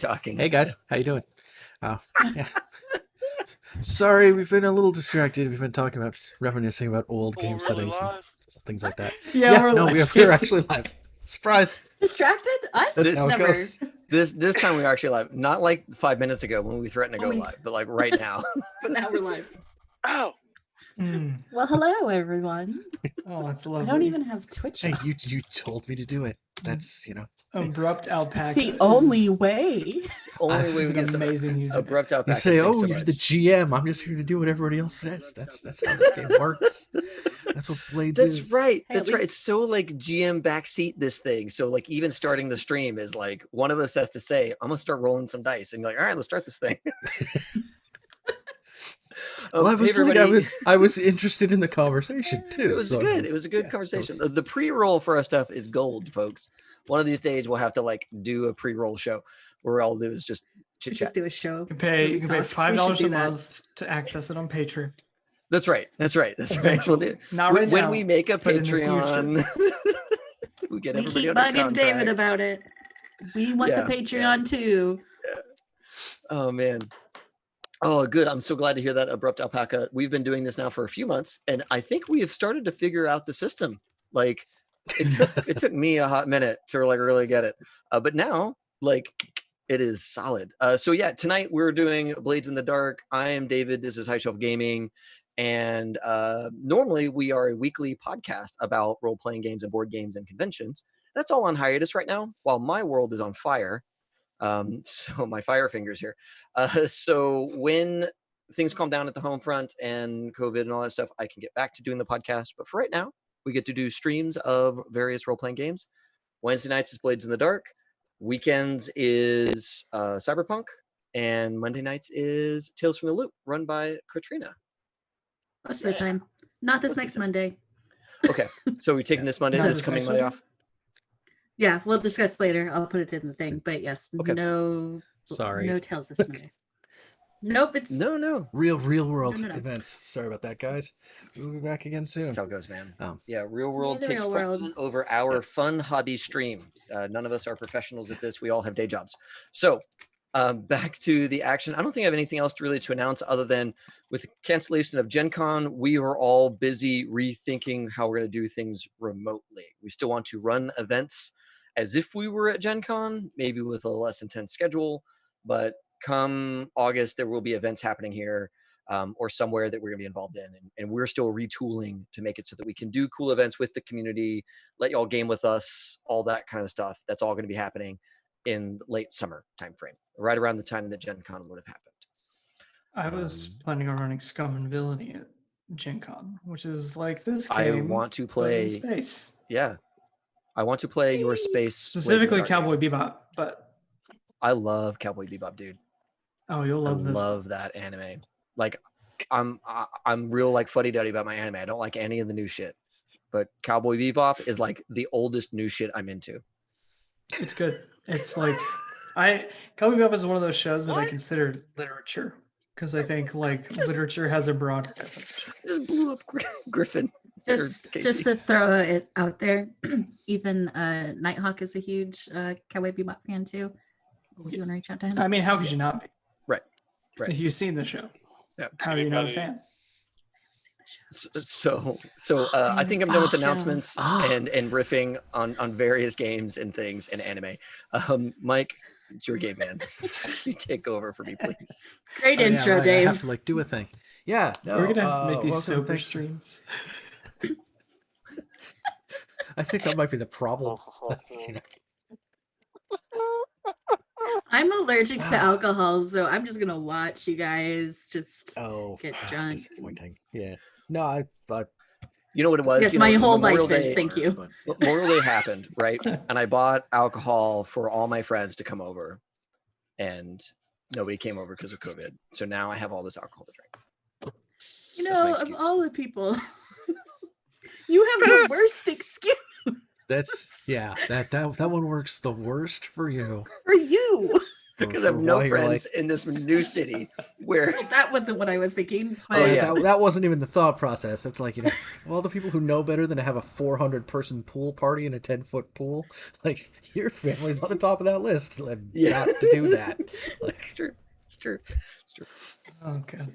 talking. Hey guys, how you doing? Yeah. Sorry, we've been a little distracted. We've been talking about reminiscing about old game really settings and live? things like that. Yeah, we're no, live, we're Casey. actually live. Surprise! Distracted? Us? That's how it Never. goes. This time we are actually live. Not like 5 minutes ago when we threatened to go live, but like right now. But now we're live. Ow! Well, hello everyone. Oh, that's I lovely. don't even have Twitch. Hey, on. you told me to do it. That's Abrupt Alpaca. It's the only way. Only way It's we an get some amazing user. abrupt You Alpaca. say, Thanks oh, so you're much. the GM. I'm just here to do what everybody else says. That's how the game works. That's what Blades is. That's right. Hey, That's at right. least- It's so like GM backseat this thing. So like even starting the stream is like one of us has to say, I'm gonna start rolling some dice, and you're like, all right, let's start this thing. Well, I Hey, was everybody. I was interested in the conversation too. It was so, good. It was a good yeah, conversation. it was- The pre-roll for our stuff is gold, folks. One of these days we'll have to like do a pre-roll show where all we'll do is just chit We chat. just do a show. You can pay We $5 should a do that. month to access it on Patreon. That's right. That's right. That's right. Eventually. Not right when now, we make a but in the future. Patreon, we get We everybody keep under bugging David contract. about it. We want Yeah, the Patreon too. Oh man. Oh, good. I'm so glad to hear that, Abrupt Alpaca. We've been doing this now for a few months, and I think we have started to figure out the system. Like, it took me a hot minute to like really get it, but now like it is solid. So yeah, tonight we're doing Blades in the Dark. I am David. This is High Shelf Gaming, and normally we are a weekly podcast about role-playing games and board games and conventions. That's all on hiatus right now, while my world is on fire. So my fire fingers here. So when things calm down at the home front and COVID and all that stuff, I can get back to doing the podcast. But for right now, we get to do streams of various role-playing games. Wednesday nights is Blades in the Dark. Weekends is Cyberpunk. And Monday nights is Tales from the Loop, run by Katrina. Most of the time. Not this Most of the next time. Monday. Okay, so we're taking this Monday, Not this this coming next Monday Monday? off. Yeah, we'll discuss later. I'll put it in the thing. But yes, Okay. no Sorry. no Tales this Monday. Nope, it's No. Real world No. events. Sorry about that, guys. We'll be back again soon. That's how it goes, man. Oh. Yeah, real world the takes real world. precedent over our fun hobby stream. None of us are professionals at this. We all have day jobs. So back to the action. I don't think I have anything else to announce other than with the cancellation of Gen Con, we are all busy rethinking how we're going to do things remotely. We still want to run events as if we were at Gen Con, maybe with a less intense schedule, but come August, there will be events happening here or somewhere that we're gonna be involved in. And we're still retooling to make it so that we can do cool events with the community, let y'all game with us, all that kind of stuff. That's all gonna be happening in late summer timeframe, right around the time that Gen Con would have happened. I was planning on running Scum and Villainy at Gen Con, which is like this game. I want to but in play, space. yeah. I want to play your space. Specifically Blades in the Dark Cowboy game. Bebop, but I love Cowboy Bebop, dude. oh, you'll love I this. love that anime. Like, I'm real like fuddy-duddy about my anime. I don't like any of the new shit, but Cowboy Bebop is like the oldest new shit I'm into. It's good. It's like Cowboy Bebop is one of those shows that I consider literature because I think like literature has a broader definition. I just blew up Griffin. just to throw it out there. Ethan Nighthawk is a huge Cowboy Bebop fan too. You want to reach out to him? I mean, how could you not be? Right. If you've seen the show, Yeah. how are you not a Anybody- fan? So I think I'm done with Awesome. announcements and riffing on various games and things and anime. Mike, it's your game, man. You take over for me, please. Great Oh, yeah, intro, right, I Dave. have to like do a thing. Yeah, no, We're gonna have to make these welcome, sober thanks. streams. I think that might be the problem. I'm allergic to alcohol, so I'm just gonna watch you guys just Oh, get that's drunk. disappointing. Yeah. No, I You know what it was? Yes, You my know, whole Memorial life is. Day- Thank you. but- Memorial Day happened, right? And I bought alcohol for all my friends to come over, and nobody came over because of COVID. So now I have all this alcohol to drink. You That's my know, of excuse. all the people, you have the worst excuse That's that one works the worst for you. for you. because I have for a no while you're friends in this new city where. Well, that wasn't what I was thinking. But Oh, yeah. that wasn't even the thought process. It's like, all the people who know better than to have a 400-person pool party in a 10-foot pool, like, your family's on the top of that list. And Yeah. not to do that. Like, It's true. It's true. It's true. Oh god.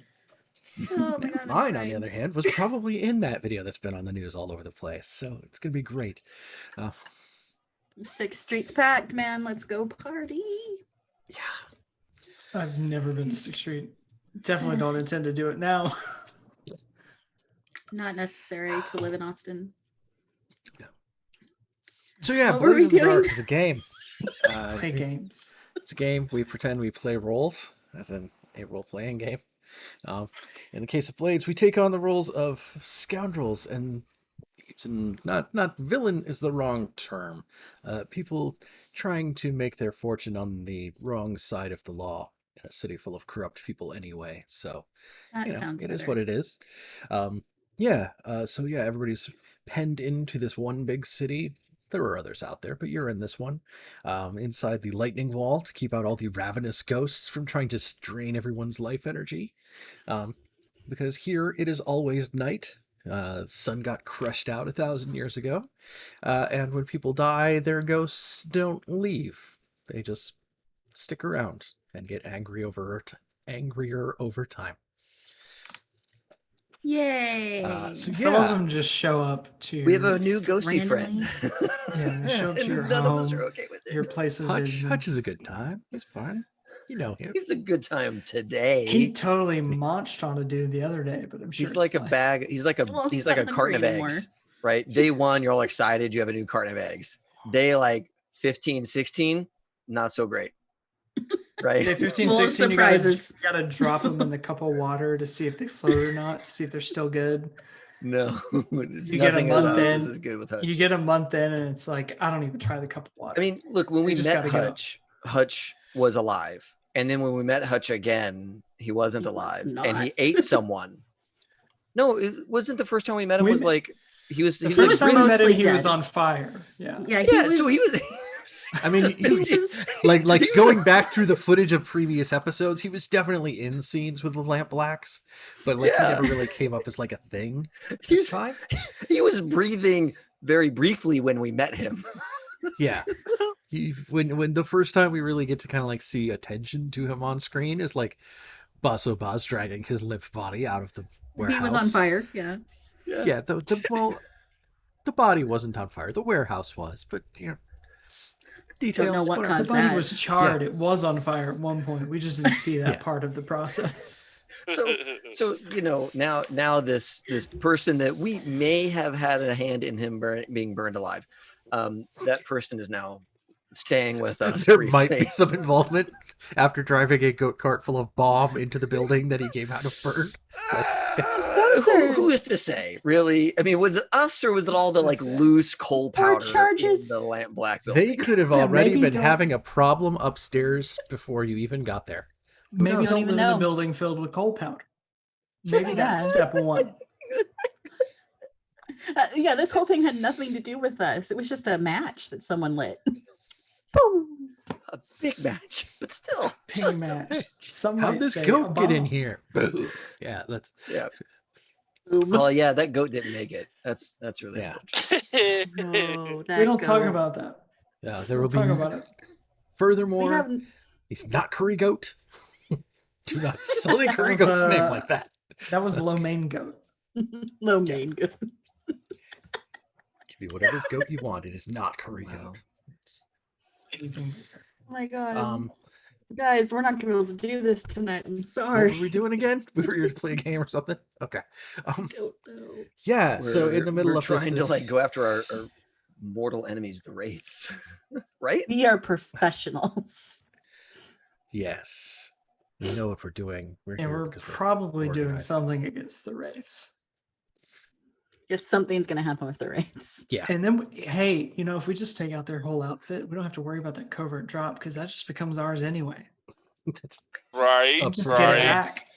Oh my god. I'm mine, on the crying. other hand, was probably in that video that's been on the news all over the place. So it's going to be great. 6th Street's packed, man. Let's go party. Yeah. I've never been to 6th Street. Definitely don't intend to do it now. Not necessary to live in Austin. So yeah, What were we Blades in the Dark doing? is a game. Play games. It's a game. We pretend we play roles, as in a role-playing game. In the case of Blades, we take on the roles of scoundrels and not villain is the wrong term. People trying to make their fortune on the wrong side of the law in a city full of corrupt people anyway. So That sounds it better. is what it is. So everybody's penned into this one big city. There are others out there, but you're in this one, inside the lightning wall to keep out all the ravenous ghosts from trying to drain everyone's life energy. Because here it is always night. Sun got crushed out 1,000 years ago, and when people die, their ghosts don't leave. They just stick around and get angrier over time. Yay. So Some of yeah, them just show up to We have a new Just ghosty randomly. friend. yeah, they show up to And your none of us home, are okay with your it. place of Hutch business. is a good time. He's fine. You know him. He's a good time today. He totally launched on a dude the other day, but I'm sure He's it's like a fine. bag. He's like a Well, he's he's like a not carton hungry of anymore. eggs, right? Day one, you're all excited. You have a new carton of eggs. Day like 15, 16, not so great, right? Day 15, Full of 16, surprises. you gotta drop them in the cup of water to see if they float or not, to see if they're still good. No, it's You get a nothing month about in, this is good with Hutch. You get a month in, and it's like, I don't even try the cup of water. I mean, look, when You we just met gotta go. Hutch was alive, and then when we met Hutch again, he wasn't He was alive, and he not. ate someone. No, it wasn't the first time we met him. We Was met- like he was the he first was time like we met him, mostly he was dead. on fire. Yeah. Yeah, yeah, so he was. I mean, he was like he was- going back through the footage of previous episodes, he was definitely in scenes with the Lamp Blacks, but like Yeah. he never really came up as like a thing. He at was, the time. he was breathing very briefly when we met him. Yeah. When the first time we really get to kind of like see attention to him on screen is like Basso Baz dragging his limp body out of the warehouse. he was on fire. Yeah. Yeah, the body wasn't on fire. The warehouse was, but details. Don't know what whatever. The caused body that. was charred. It was on fire at one point. We just didn't see that Yeah. part of the process. So now this person that we may have had a hand in him being burned alive, that person is now staying with us. There might briefly. be some involvement after driving a goat cart full of bomb into the building that he came out of burned. Who is to say? Really? I mean, was it us or was it all the like loose coal powder charges- in the Lamp Black building? They could have Yeah, already maybe been don't- having a problem upstairs before you even got there. Maybe knows? don't Even live in a know. building filled with coal powder. Sure, Maybe yeah. that's step one. Yeah, this whole thing had nothing to do with us. It was just a match that someone lit. Boom. A big match, but still. Ping match. Some How'd might this say a goat get in bomb. here? Yeah, that's Yeah. Well, yeah, that goat didn't make it. That's really Yeah. unfortunate. Oh, that We don't talk goat. about that. there We'll will talk be about it. We furthermore. haven't. He's not curry goat. Do not sully curry That's, goat's name like that. That was lo mein goat. Low main goat. Give me whatever goat you want. It is not curry Wow. goat. Anything. Oh my god. Um, Guys, we're not gonna be able to do this tonight. I'm what sorry. were we doing again? We were here to play a game or something. Okay. Don't know. Yeah. So in the middle we're of this, trying to like go after our mortal enemies, the wraiths, right? We are professionals. Yes, we know what we're doing. We're And here we're because probably doing organized. something against the wraiths. If something's gonna happen with the wraiths. Yeah. And then, hey, if we just take out their whole outfit, we don't have to worry about that covert drop because that just becomes ours anyway. Right. Oh, Just right. get it back.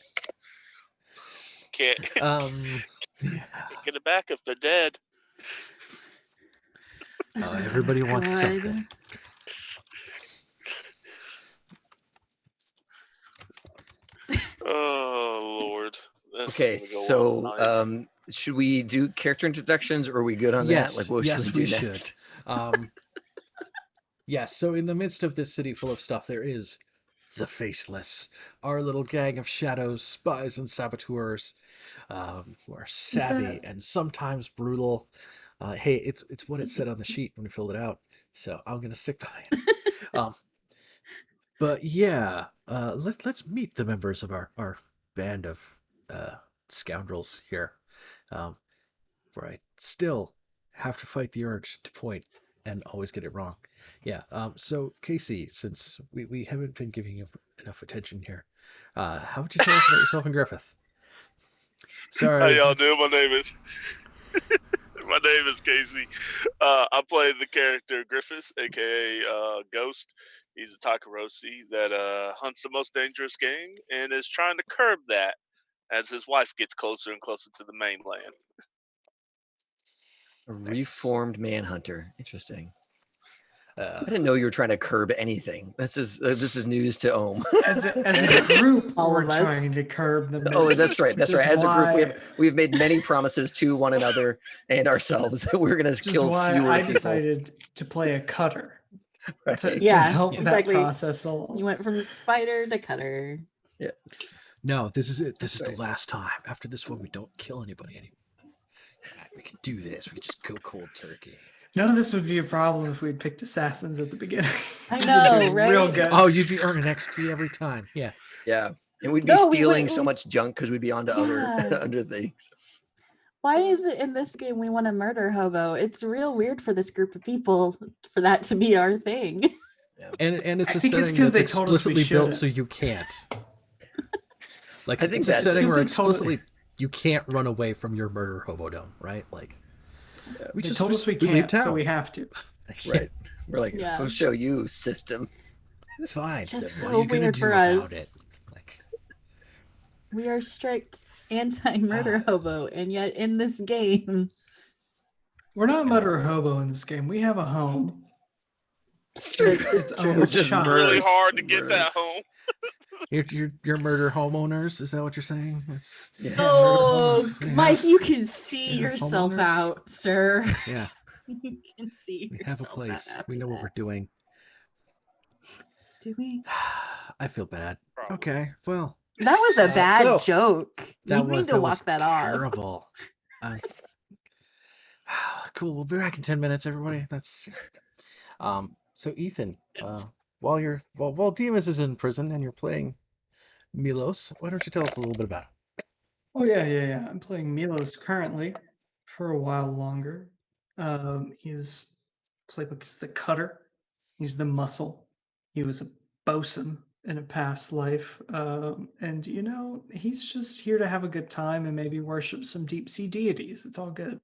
Can't Um. get it back if they're dead. Everybody wants God. something. Oh Lord. This Okay, is gonna go on so tonight. should we do character introductions, or are we good on that? Like, Yes, what yes, should we we do should. next? Yes, so in the midst of this city full of stuff, there is the Faceless, our little gang of shadows, spies, and saboteurs, who are savvy that and sometimes brutal. Hey, it's what it said on the sheet when we filled it out, so I'm gonna stick by it. Um, but yeah, let's meet the members of our band of uh, scoundrels here. Um, where I still have to fight the urge to point and always get it wrong. Yeah. So Casey, since we haven't been giving you enough attention here, how would you tell us about yourself and Griffith? How Sorry. y'all doing? My name is Casey. I play the character Griffiths, aka Ghost. He's a Takarosi that hunts the most dangerous game and is trying to curb that as his wife gets closer and closer to the mainland. A Nice. reformed manhunter. Interesting. Uh, I didn't know you were trying to curb anything. This is news to Ohm. as a group, All we're of us. trying to curb the Oh, myths, that's right. That's which right. is As a group, why- we've made many promises to one another and ourselves that we're going to which is kill why fewer I people. decided to play a cutter Right. to Yeah, help exactly. that process along. You went from spider to cutter. no, this is it. This That's is right. the last time. After this one, we don't kill anybody anymore. We can do this. We can just go cold turkey. None of this would be a problem if we'd picked assassins at the beginning. I We'd be know, doing right? Real good. Oh, you'd be earning XP every time. Yeah. Yeah. And we'd be No, we stealing went- so we- much junk because we'd be onto other Yeah. other things. Why is it in this game we want to murder hobo? It's real weird for this group of people for that to be our thing. And it's I a think it's setting 'cause that's they told us we explicitly built shouldn't. so you can't. Like I think it's a that's setting 'cause where they told- explicitly you can't run away from your murder hobodome, right? Like we They just told us we leave can't, town. so we have to. Right. We're like, Yeah. we'll show you, system. Fine. It's just What are so you gonna weird do for about us. it? Like We are strict anti-murder hobo, and yet in this game, We're not murder hobo in this game. We have a home. it's own We're just shop. Really Murders. hard to get that Murders. home. your murder homeowners, is that what you're saying? That's Yeah. oh, We Mike, have- you can see we have yourself homeowners. out, sir. yeah, You can see we have a yourself out place. We after know what we're that. doing. Do we? I feel bad. Probably. Okay, well, That was a bad so, joke. that You was need to walk that off. terrible. Cool. We'll be back in 10 minutes, everybody. That's so Ethan, while Demas is in prison and you're playing Milos, why don't you tell us a little bit about him? Oh yeah. I'm playing Milos currently for a while longer. His playbook is the cutter. He's the muscle. He was a bosun in a past life, and he's just here to have a good time and maybe worship some deep sea deities. It's all good.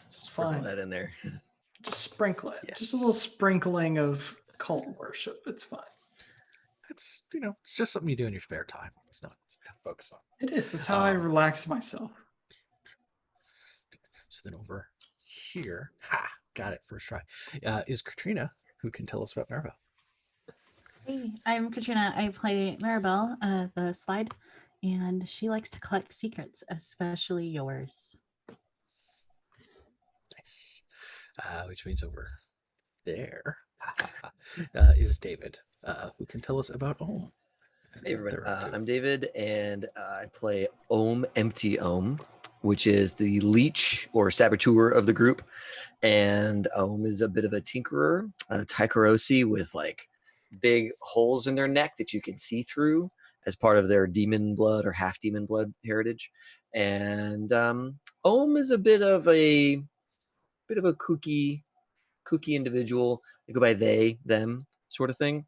It's Sprinkle fine. that in there. Just sprinkle it. Just a Yes. little sprinkling of cult worship. It's fine. It's it's just something you do in your spare time. It's not something to focus on. It is. It's how I Um, relax myself. So then over here, got it first try, is Katrina, who can tell us about Maribel. Hey, I'm Katrina. I play Maribel, the slide, and she likes to collect secrets, especially yours. Nice. Which means over there is David, who can tell us about Ohm. and Hey what everyone, they're up to. I'm David, and I play Ohm Empty Ohm, which is the leech or saboteur of the group. And Ohm is a bit of a tinkerer, a Takarosi with like big holes in their neck that you can see through as part of their demon blood or half demon blood heritage. And Ohm is a bit of a kooky individual. They go by they, them sort of thing.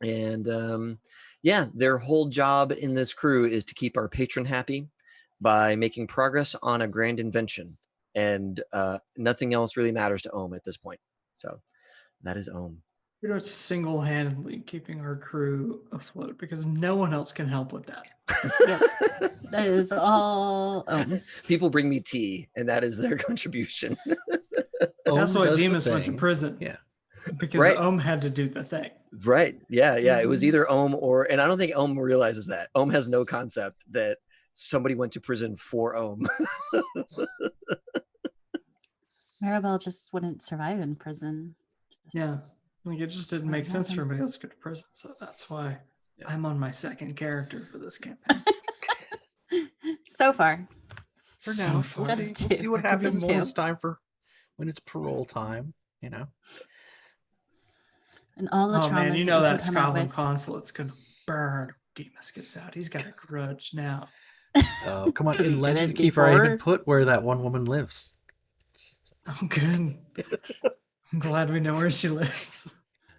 And yeah, their whole job in this crew is to keep our patron happy by making progress on a grand invention. And nothing else really matters to Ohm at this point. So that is Ohm. Pretty much single-handedly keeping our crew afloat because no one else can help with that. That is all. People bring me tea, and that is their contribution. That's Ohm why does the Demas went to thing. prison. Yeah. Because Right. Ohm had to do the thing. Right. Yeah. Yeah. It was Mhm. either Ohm or, and I don't think Ohm realizes that. Ohm has no concept that somebody went to prison for Ohm. Maribel just wouldn't survive in prison. Just- Yeah. Like it just didn't What make sense for happened? anybody else to go to prison. So that's why Yeah. I'm on my second character for this campaign. So far. For So now, far. we'll Just see. We'll two. see what There could be happens Just when two. it's time for when it's parole time. And all the Oh traumas man, you know that you that can come out Scotland with. consulate's gonna burn when Demas gets out. He's got a grudge now. Oh, come on! 'Cause he In did it Legend Keeper, I even before. put where that one woman lives. Oh good. I'm glad we know where she lives.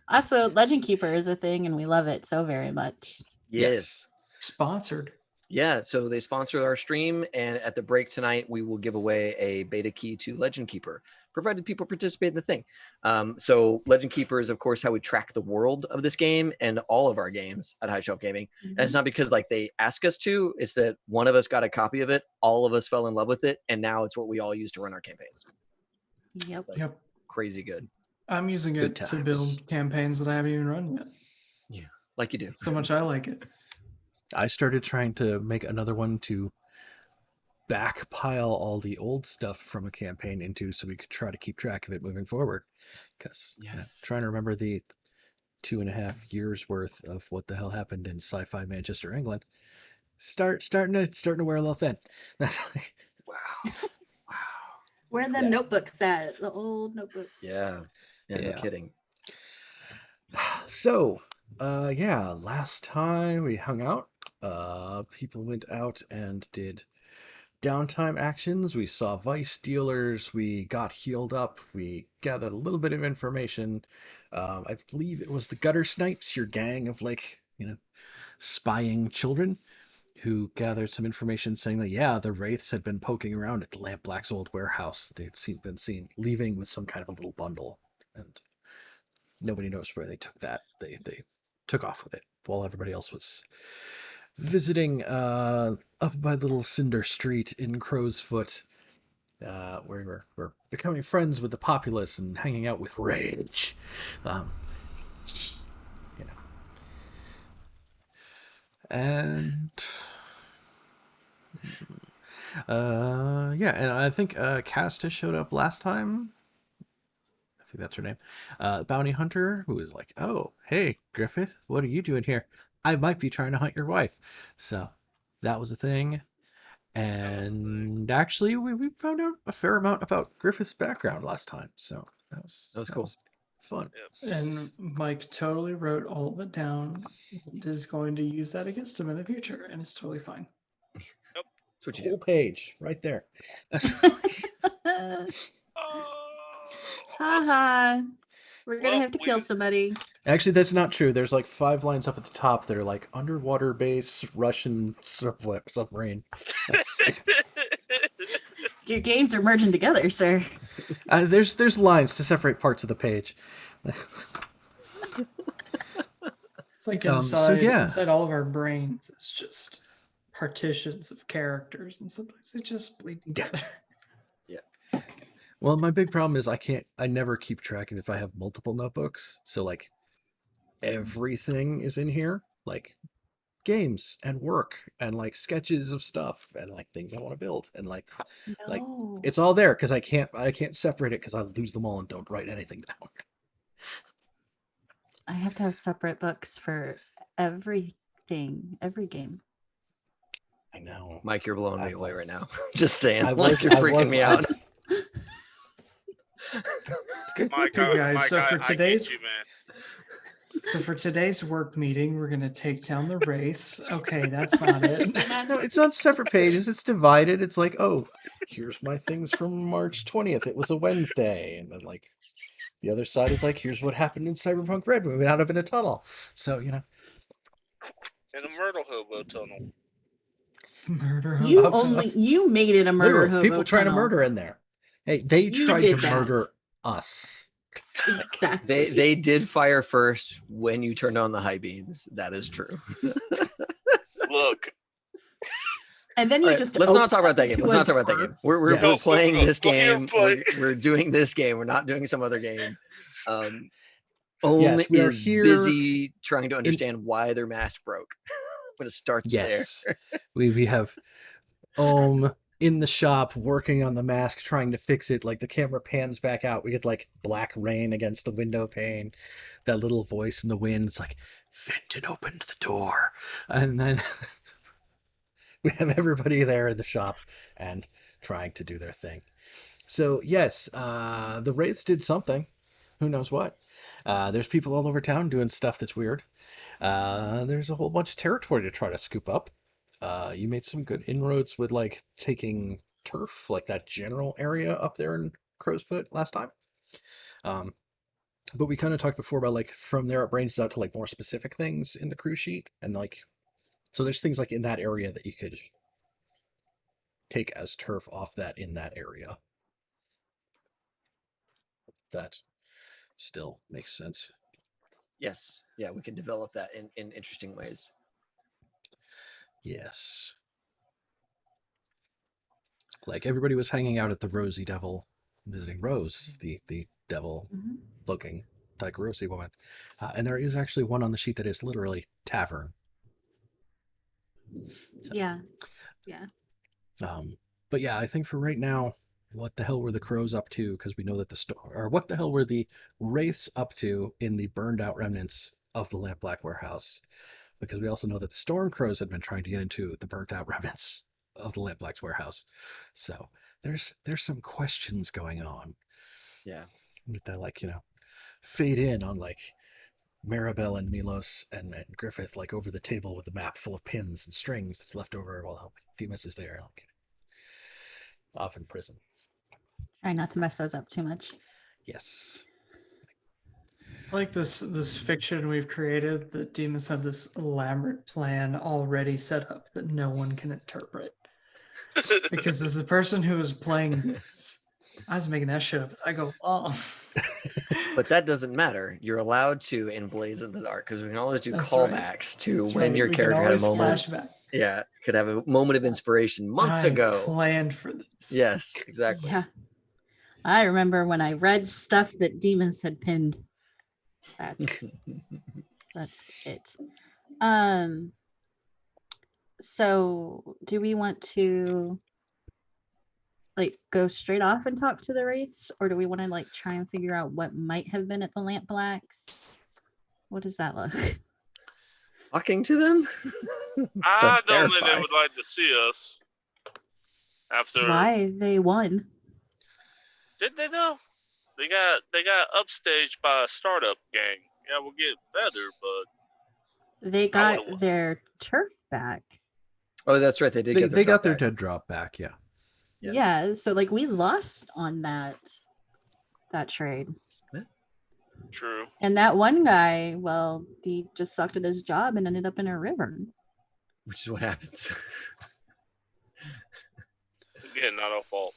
Also, Legend Keeper is a thing, and we love it so very much. Yes. Sponsored. Yeah, so they sponsored our stream, and at the break tonight, we will give away a beta key to Legend Keeper, provided people participate in the thing. So Legend Keeper is, of course, how we track the world of this game and all of our games at High Shelf Gaming. And it's not because like they ask us to; it's that one of us got a copy of it, all of us fell in love with it, and now it's what we all use to run our campaigns. Yep. It's like Yep. crazy good, I'm using Good it to times. build campaigns that I haven't even run yet. like you do. So much I like it. I started trying to make another one to backpile all the old stuff from a campaign into, so we could try to keep track of it moving forward. Because Yes. trying to remember the 2.5 years worth of what the hell happened in sci-fi Manchester, England, starting to wear a little thin. Wow. Wow. Where are the Yeah. notebooks at? The old notebooks. Yeah. No Yeah. kidding. So, last time we hung out, people went out and did downtime actions. We saw vice dealers. We got healed up. We gathered a little bit of information. I believe it was the Gutter Snipes, your gang of spying children, who gathered some information saying that the Wraiths had been poking around at the Lampblack's old warehouse. They'd been seen leaving with some kind of a little bundle, and nobody knows where they took that. They took off with it while everybody else was visiting up by Little Cinder Street in Crowsfoot, where we're becoming friends with the populace and hanging out with Rage. And and I think Casta showed up last time. I think that's her name. Bounty Hunter, who was like, "Oh, hey, Griffith, what are you doing here? I might be trying to hunt your wife." So that was a thing. And actually, we found out a fair amount about Griffith's background last time. So that was cool. Fun. And Mike totally wrote all of it down and is going to use that against him in the future, and it's totally fine. That's what you Whole do. page right there. Haha. We're gonna Well, have to kill somebody. Actually, that's not true. There's like 5 lines up at the top that are like underwater base Russian submarine. Your games are merging together, sir. There's lines to separate parts of the page. It's like So inside all of our brains, it's just partitions of characters, and sometimes they just bleed together. Well, my big problem is I never keep track of if I have multiple notebooks. So like everything is in here, like games and work and like sketches of stuff and like things I want to build and like No. it's all there because I can't separate it because I lose them all and don't write anything down. I have to have separate books for everything, every game. I know. Mike, you're blowing I me away right was- now. Just saying. I Like, was- you're I freaking was- me I- out. It's good. Mike, Okay, guys, Mike, so for I get today's- you, man. So for today's work meeting, we're gonna take down the Wraiths. Okay, that's not it. No, it's on separate pages. It's divided. It's like, oh, here's my things from March 20th. It was a Wednesday. And then like the other side is like, here's what happened in Cyberpunk Red when we went out of in a tunnel. So, In a Myrtle Hobo tunnel. Murder. You hobo. you made it a murder literally, hobo people trying to tunnel. murder in there. Hey, they You tried did to that. murder us. Exactly. They did fire first when you turned on the high beams. That is true. Look, And then you All right, just let's not talk open about that game. to Let's a not talk about that door. game. We're Yes. playing Go this ahead game. and play. We're doing this game. We're not doing some other game. Ohm we are is here busy trying to understand why their mask broke. I'm going to start Yes. there. We have in the shop working on the mask, trying to fix it. Like the camera pans back out. We get like black rain against the window pane. That little voice in the wind. It's like, Fenton opened the door. And then we have everybody there in the shop and trying to do their thing. So yes, the Wraiths did something. Who knows what? There's people all over town doing stuff that's weird. There's a whole bunch of territory to try to scoop up. You made some good inroads with like taking turf, like that general area up there in Crowsfoot last time. But we kind of talked before about like from there it branches out to like more specific things in the crew sheet, and like so there's things like in that area that you could take as turf off that in that area. That still makes sense. Yes. Yeah, we can develop that in interesting ways. Yes. Like everybody was hanging out at the Rosy Devil, visiting Rose, the devil looking Taikarosi woman. And there is actually one on the sheet that is literally tavern. So, Yeah. Yeah. but yeah, I think for right now, what the hell were the crows up to? Because we know that or what the hell were the wraiths up to in the burned out remnants of the Lampblack warehouse? Because we also know that the storm crows had been trying to get into the burnt out remnants of the Lampblack's warehouse. So there's some questions going on. Yeah. With that, like, fade in on like Maribel and Milos and Griffith like over the table with the map full of pins and strings that's left over while Demas is there, like off in prison. Try not to mess those up too much. Yes. I like this fiction we've created that Demas had this elaborate plan already set up that no one can interpret. Because as the person who was playing this, I was making that shit up. I go, oh. But that doesn't matter. You're allowed to in Blaze in the Dark because we can always do That's callbacks to That's when right. your We character can had a always moment. flashback. Yeah, could have a moment of inspiration months I ago. planned for this. Yes, exactly. Yeah. I remember when I read stuff that Demas had pinned. That's it. So do we want to like go straight off and talk to the wraiths, or do we want to like try and figure out what might have been at the Lampblacks? What does that look? Talking to them? I Sounds don't think they terrifying. would like to see us. After Why they won? Did they though? They got upstaged by a startup gang. Yeah, we'll get better, but They got would've won. their turf back. Oh, that's right. They did get their They got drop their back. dead drop back, yeah. Yeah, so like we lost on that trade. True. And that one guy, well, he just sucked at his job and ended up in a river. Which is what happens. Again, not our fault.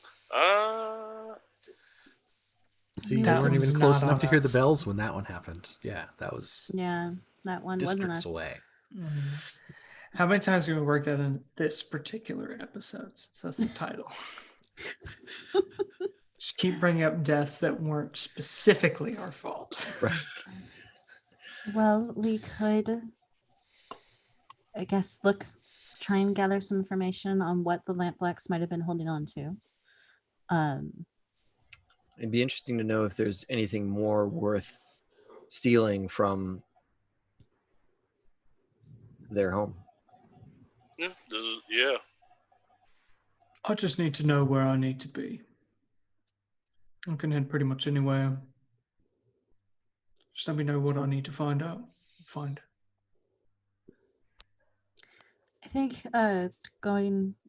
See, you That weren't even was close not enough to on hear the us. bells when that one happened. Yeah, that was Yeah, that one wasn't districts us. away. How many times do we work that in this particular episode? Since that's the title. Just keep bringing up deaths that weren't specifically our fault. Right. Well, we could, I guess, try and gather some information on what the Lampblacks might have been holding on to. It'd be interesting to know if there's anything more worth stealing from their home. Yeah. I just need to know where I need to be. I can head pretty much anywhere. Just let me know what I need to find out. I think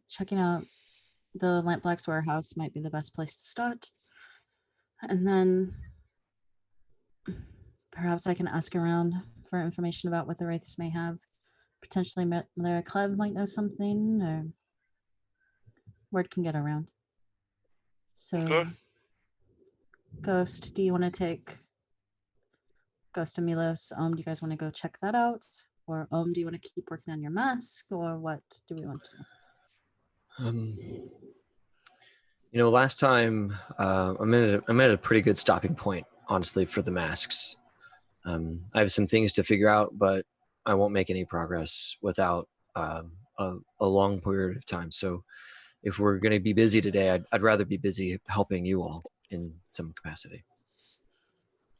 checking out the Lampblacks warehouse might be the best place to start. And then perhaps I can ask around for information about what the Wraiths may have. Potentially Malaria Clev might know something, or word can get around. So, Okay. Ghost, do you want to take Ghost and Milos? Do you guys want to go check that out? Or do you want to keep working on your mask? Or what do we want to do? Last time I'm at a pretty good stopping point, honestly, for the masks. I have some things to figure out, but I won't make any progress without a long period of time. So if we're going to be busy today, I'd rather be busy helping you all in some capacity.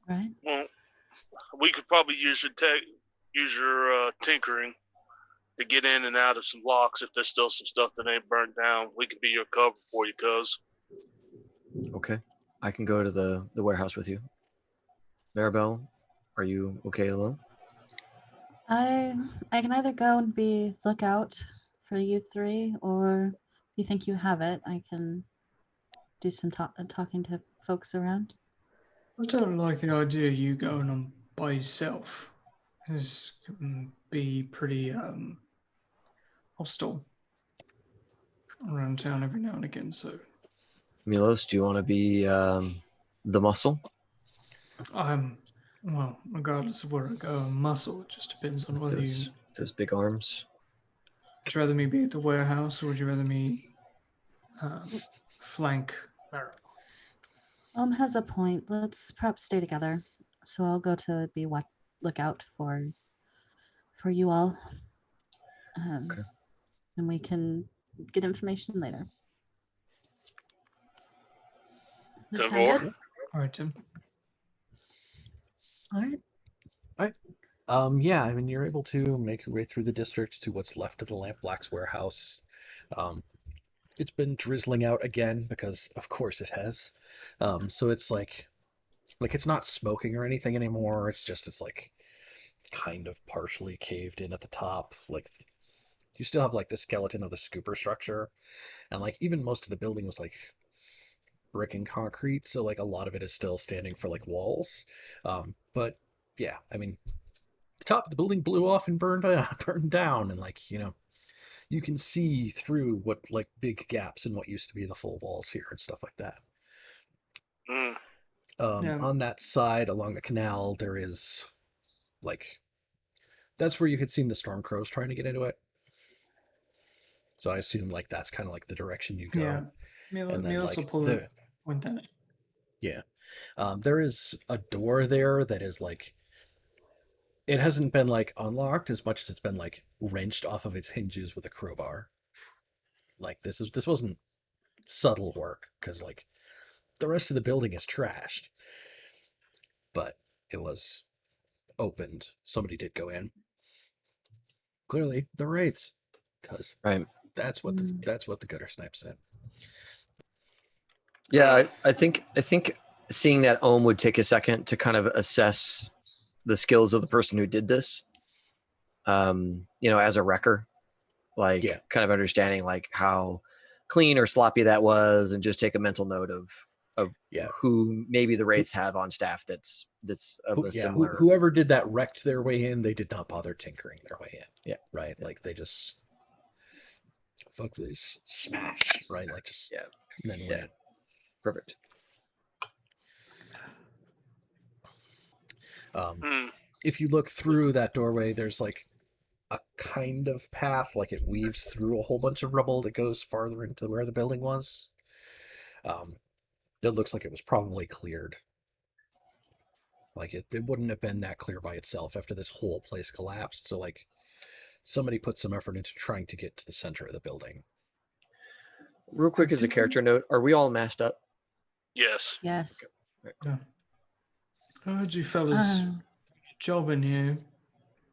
Right. Well, we could probably use your tinkering to get in and out of some locks if there's still some stuff that ain't burnt down. We could be your cover for you, cuz. Okay, I can go to the warehouse with you. Maribel, are you okay alone? I can either go and be lookout for you three, or you think you have it. I can do some talking to folks around. I don't like the idea of you going on by yourself. This can be pretty hostile around town every now and again. So Milos, do you want to be the muscle? well, regardless of where I go, muscle. It just depends on whether you. Those big arms. Would you rather me be at the warehouse, or would you rather me flank Maribel? Has a point. Let's perhaps stay together. So I'll go to be lookout for you all. Okay. And we can get information later. Does that sound good? All right, Tim. All right. Yeah, I mean, you're able to make your way through the district to what's left of the Lamp Black's warehouse. It's been drizzling out again because, of course, it has. So it's like it's not smoking or anything anymore. It's like kind of partially caved in at the top. Like you still have like the skeleton of the scooper structure, and like even most of the building was like brick and concrete, so like a lot of it is still standing for like walls. But yeah, I mean, the top of the building blew off and burned down, and like you can see through what like big gaps in what used to be the full walls here and stuff like that. On that side along the canal, there is like that's where you had seen the storm crows trying to get into it. So I assume like that's kind of like the direction you go. Yeah, and then Milos will like pull it. Went that. Yeah, there is a door there that is like it hasn't been like unlocked as much as it's been like wrenched off of its hinges with a crowbar. Like this wasn't subtle work because like the rest of the building is trashed, but it was opened. Somebody did go in. Clearly, the wraiths, because Right. that's what the gutter snipe said. Yeah, I think seeing that ohm would take a second to kind of assess the skills of the person who did this. As a wrecker, like kind of understanding like how clean or sloppy that was, and just take a mental note of who maybe the wraiths have on staff that's of a similar. Whoever did that wrecked their way in. They did not bother tinkering their way in. Yeah. Right. Yeah. Like they just smash. Right. Like just and then went in. Perfect. If you look through that doorway, there's like a kind of path, like it weaves through a whole bunch of rubble that goes farther into where the building was. It looks like it was probably cleared. Like it wouldn't have been that clear by itself after this whole place collapsed. So like somebody put some effort into trying to get to the center of the building. Real quick as a character note, are we all masked up? Yes. Yes. Yeah. I heard you fellas jobbing here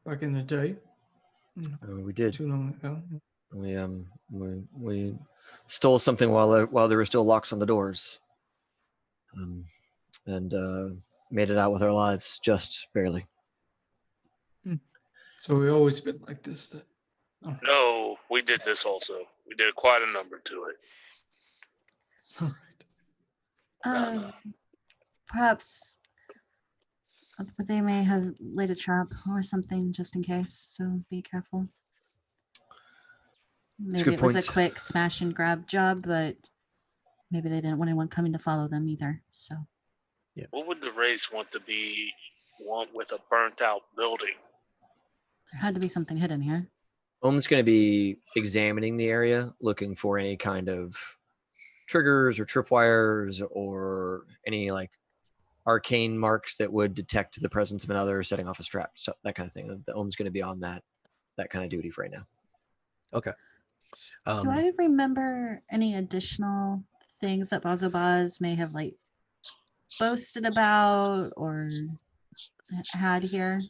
back in the day. We did. Too long ago. We stole something while there were still locks on the doors, and made it out with our lives, just barely. So we always been like this then? Oh. No, we did this also. We did quite a number to it. All right. No. Perhaps but they may have laid a trap or something just in case, so be careful. Maybe it was a quick smash and grab job, but maybe they didn't want anyone coming to follow them either. So, yeah. What would the race want with a burnt out building? There had to be something hidden here. Ohm's going to be examining the area, looking for any kind of triggers or tripwires or any like arcane marks that would detect the presence of another, setting off a trap, so that kind of thing. The Ohm's going to be on that kind of duty for right now. Okay. Do I remember any additional things that Bazobaz may have like boasted about or had here?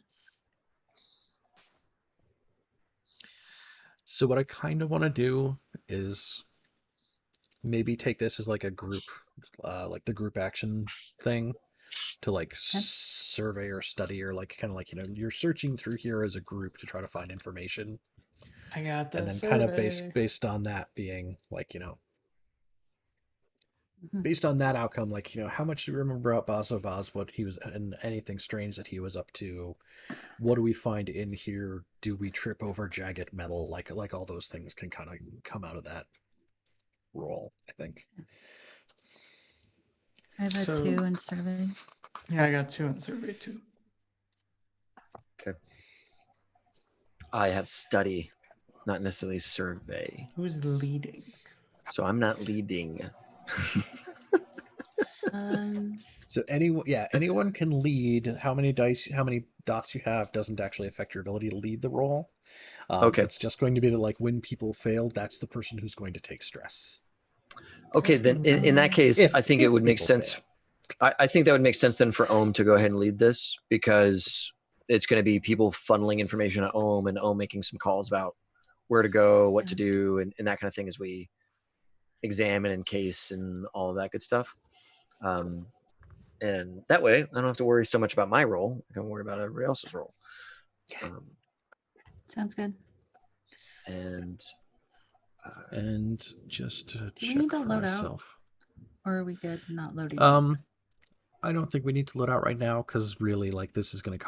So what I kind of want to do is maybe take this as like a group, like the group action thing to like survey or study, or like kind of like, you're searching through here as a group to try to find information. I got the And then survey. kind of based on that being like, Mhm. based on that outcome, like, how much do you remember about Bazobaz, what he was, and anything strange that he was up to? What do we find in here? Do we trip over jagged metal? Like all those things can kind of come out of that roll, I think. I have a So- 2 in survey. Yeah, I got 2 in survey too. Okay. I have study, not necessarily survey. Who's leading? So I'm not leading. So anyone can lead. How many dots you have doesn't actually affect your ability to lead the roll. Okay. It's just going to be that, like, when people fail, that's the person who's going to take stress. Okay, then in that case, If- I think it if would make people sense. fail. I think that would make sense then for Ohm to go ahead and lead this, because it's going to be people funneling information at Ohm, and Ohm making some calls about where to go, what to do, and that kind of thing as we examine and case and all of that good stuff. And that way, I don't have to worry so much about my role. I don't worry about everybody else's role. Sounds good. And And just to Do we check need to for load out? myself. Or are we good not loading? I don't think we need to load out right now, because really, like, this is going to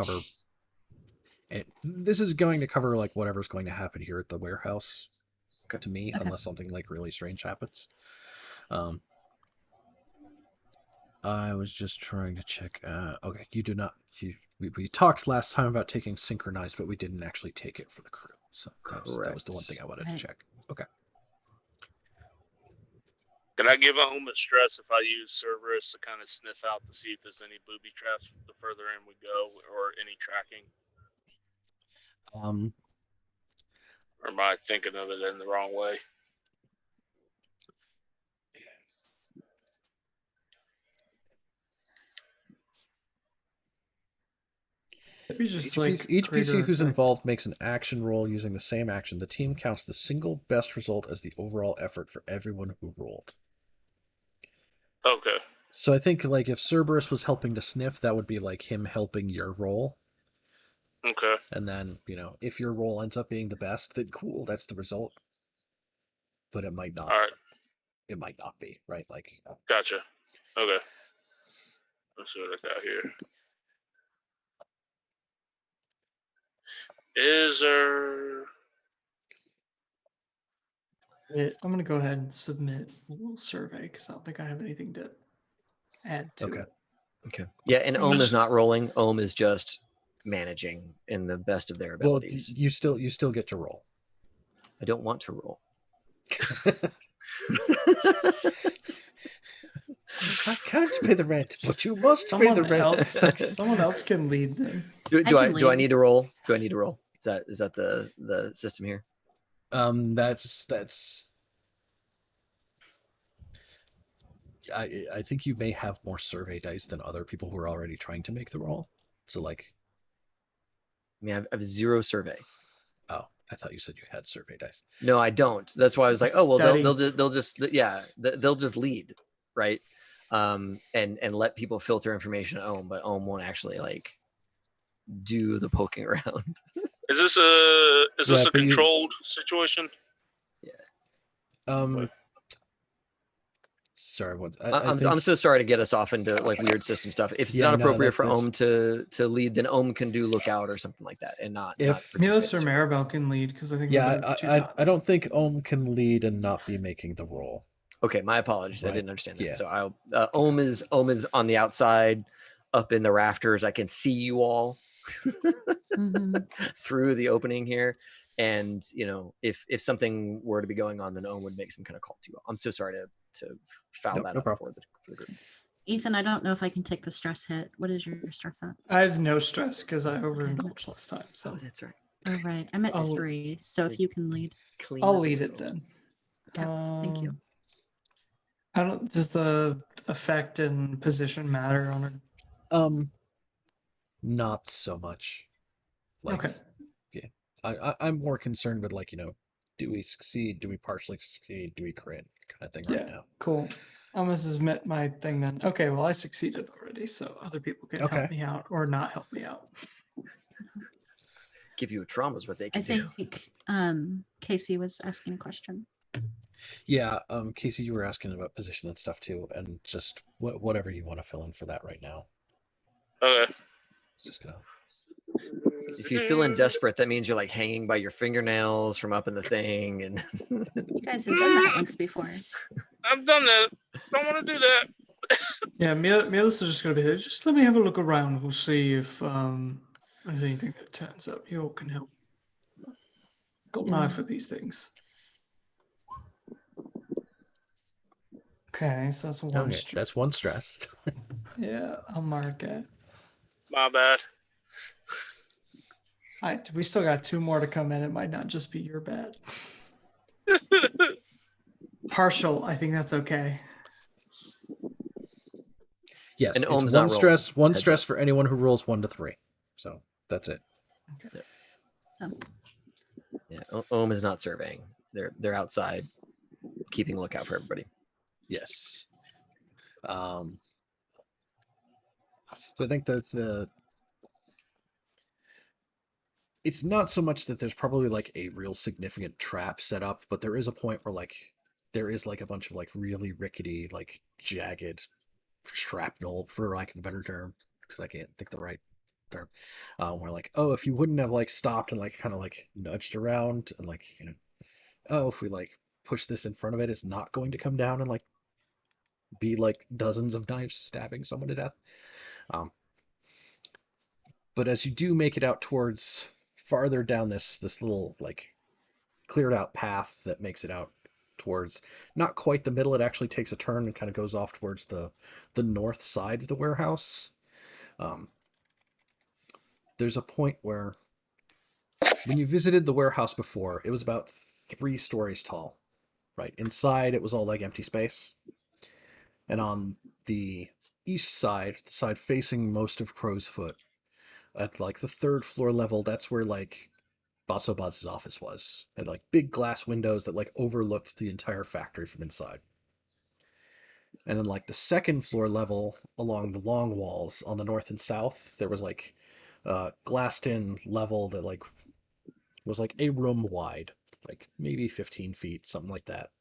cover like whatever's going to happen here at the warehouse. Okay. To me, Okay. unless something like really strange happens. I was just trying to check. Okay, you do not. We talked last time about taking synchronized, but we didn't actually take it for the crew. So that was the one thing I wanted Right. to check. Okay. Can I give home a stress if I use Cerberus to kind of sniff out to see if there's any booby traps the further in we go, or any tracking? Or am I thinking of it in the wrong way? Maybe just Each like each greater PC who's effect. involved makes an action roll using the same action. The team counts the single best result as the overall effort for everyone who rolled. Okay. So I think, like, if Cerberus was helping to sniff, that would be like him helping your roll. Okay. And then, if your roll ends up being the best, then cool, that's the result. But it might not. All right. It might not be, right? Like, Gotcha. Okay. Let's see what I got here. Is there? I'm gonna go ahead and submit a little survey because I don't think I have anything to add to Okay. it. okay, yeah, and Ohm is not rolling. Ohm is just managing in the best of their well, abilities. you still get to roll. I don't want to roll. I can't pay the rent, but you must pay the rent. Someone else can lead then. Do I I can do I lead. need to roll? Do I need to roll? Is that the system here? That's. I think you may have more survey dice than other people who are already trying to make the roll. So, like, I mean, I have 0 survey. oh, I thought you said you had survey dice. No, I don't. That's why I was like, oh well, Study. they'll just lead, right? And let people filter information at Ohm, but Ohm won't actually like do the poking around. Is this a Yeah, but you- controlled situation? Sorry, what? I'm so sorry to get us off into like weird system stuff. If it's Yeah, not no, appropriate for that's- Ohm to lead, then Ohm can do lookout or something like that, and not If- participate Milos in or survey. Maribel can lead because I think Yeah, they're two I dots. don't think Ohm can lead and not be making the roll. Okay, my apologies. I Right. didn't understand that. Yeah. So I'll Ohm is on the outside, up in the rafters. I can see you all Mhm. through the opening here. And if something were to be going on, then Ohm would make some kind of call to you. I'm so sorry to foul Nope, that no up problem. for the group. Ethan, I don't know if I can take the stress hit. What is your stress at? I have no stress because I overindulged last time. So Oh, that's right. Oh, right. I'm at Oh. 3. So if you can lead. Clean I'll as a lead it whistle. then. Okay, thank you. I don't. Does the effect and position matter on it? Not so much. Like, Okay. yeah, I'm more concerned with like, do we succeed? Do we partially succeed? Do we crit? Kind of thing right Yeah. now. Cool. I must have met my thing then. Okay. Well, I succeeded already, so other people can Okay. help me out or not help me out. Give you a trauma is what they I can do. think Casey was asking a question. Yeah, Casey, you were asking about position and stuff too, and just whatever you want to fill in for that right now. Okay. It's just gonna. If you feel in desperate, that means you're like hanging by your fingernails from up in the thing, and You guys have done that once before. I've done that. Don't want to do that. Yeah, Milos is just gonna be there. Just let me have a look around. We'll see if there's anything that turns up. You all can help. Got an eye Yeah. for these things. Okay, so that's one. Okay, that's one stress. Yeah, I'll mark it. My bad. All right, we still got 2 more to come in. It might not just be your bad. Partial, I think that's okay. Yes, And it's Ohm's one not stress. rolling. One Heads stress up. for anyone who rolls 1 to 3. So that's it. Yeah, Ohm is not surveying. They're outside, keeping a lookout for everybody. Yes. So I think that it's not so much that there's probably like a real significant trap set up, but there is a point where like there is like a bunch of like really rickety, like jagged shrapnel, for lack of a better term, because I can't think the right term. Where like, oh, if you wouldn't have like stopped and like kind of like nudged around and like, oh, if we like push this in front of it, it's not going to come down and like be like dozens of knives stabbing someone to death. But as you do make it out towards farther down this little like cleared out path that makes it out towards not quite the middle, it actually takes a turn and kind of goes off towards the north side of the warehouse. There's a point where when you visited the warehouse before, it was about 3 stories tall, right? Inside it was all like empty space, and on the east side, the side facing most of Crow's Foot, at like the 3rd floor level, that's where like Basso Buzz's office was. Had like big glass windows that like overlooked the entire factory from inside. And then like the 2nd floor level along the long walls on the north and south, there was like a glassed in level that like was like a room wide, like maybe 15 feet, something like that,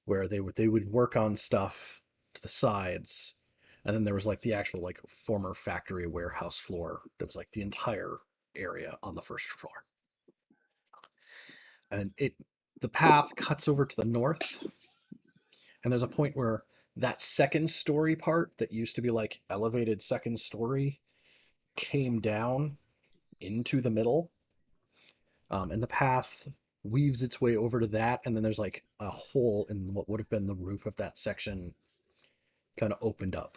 where they would work on stuff to the sides. And then there was like the actual like former factory warehouse floor that was like the entire area on the 1st floor. And the path cuts over to the north, and there's a point where that 2nd story part that used to be like elevated 2nd story came down into the middle, and the path weaves its way over to that, and then there's like a hole in what would have been the roof of that section kind of opened up,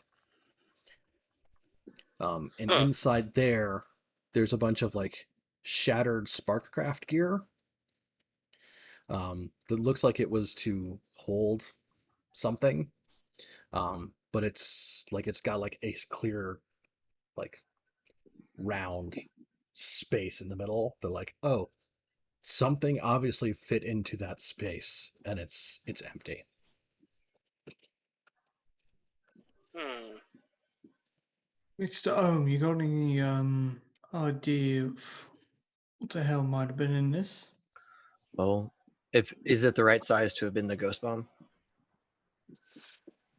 and Huh. inside there's a bunch of like shattered sparkcraft gear, that looks like it was to hold something, but it's got like a clear like round space in the middle that like, oh, something obviously fit into that space, and it's empty. Hmm. Mr. Ohm, you got any idea of what the hell might have been in this? Well, is it the right size to have been the ghost bomb?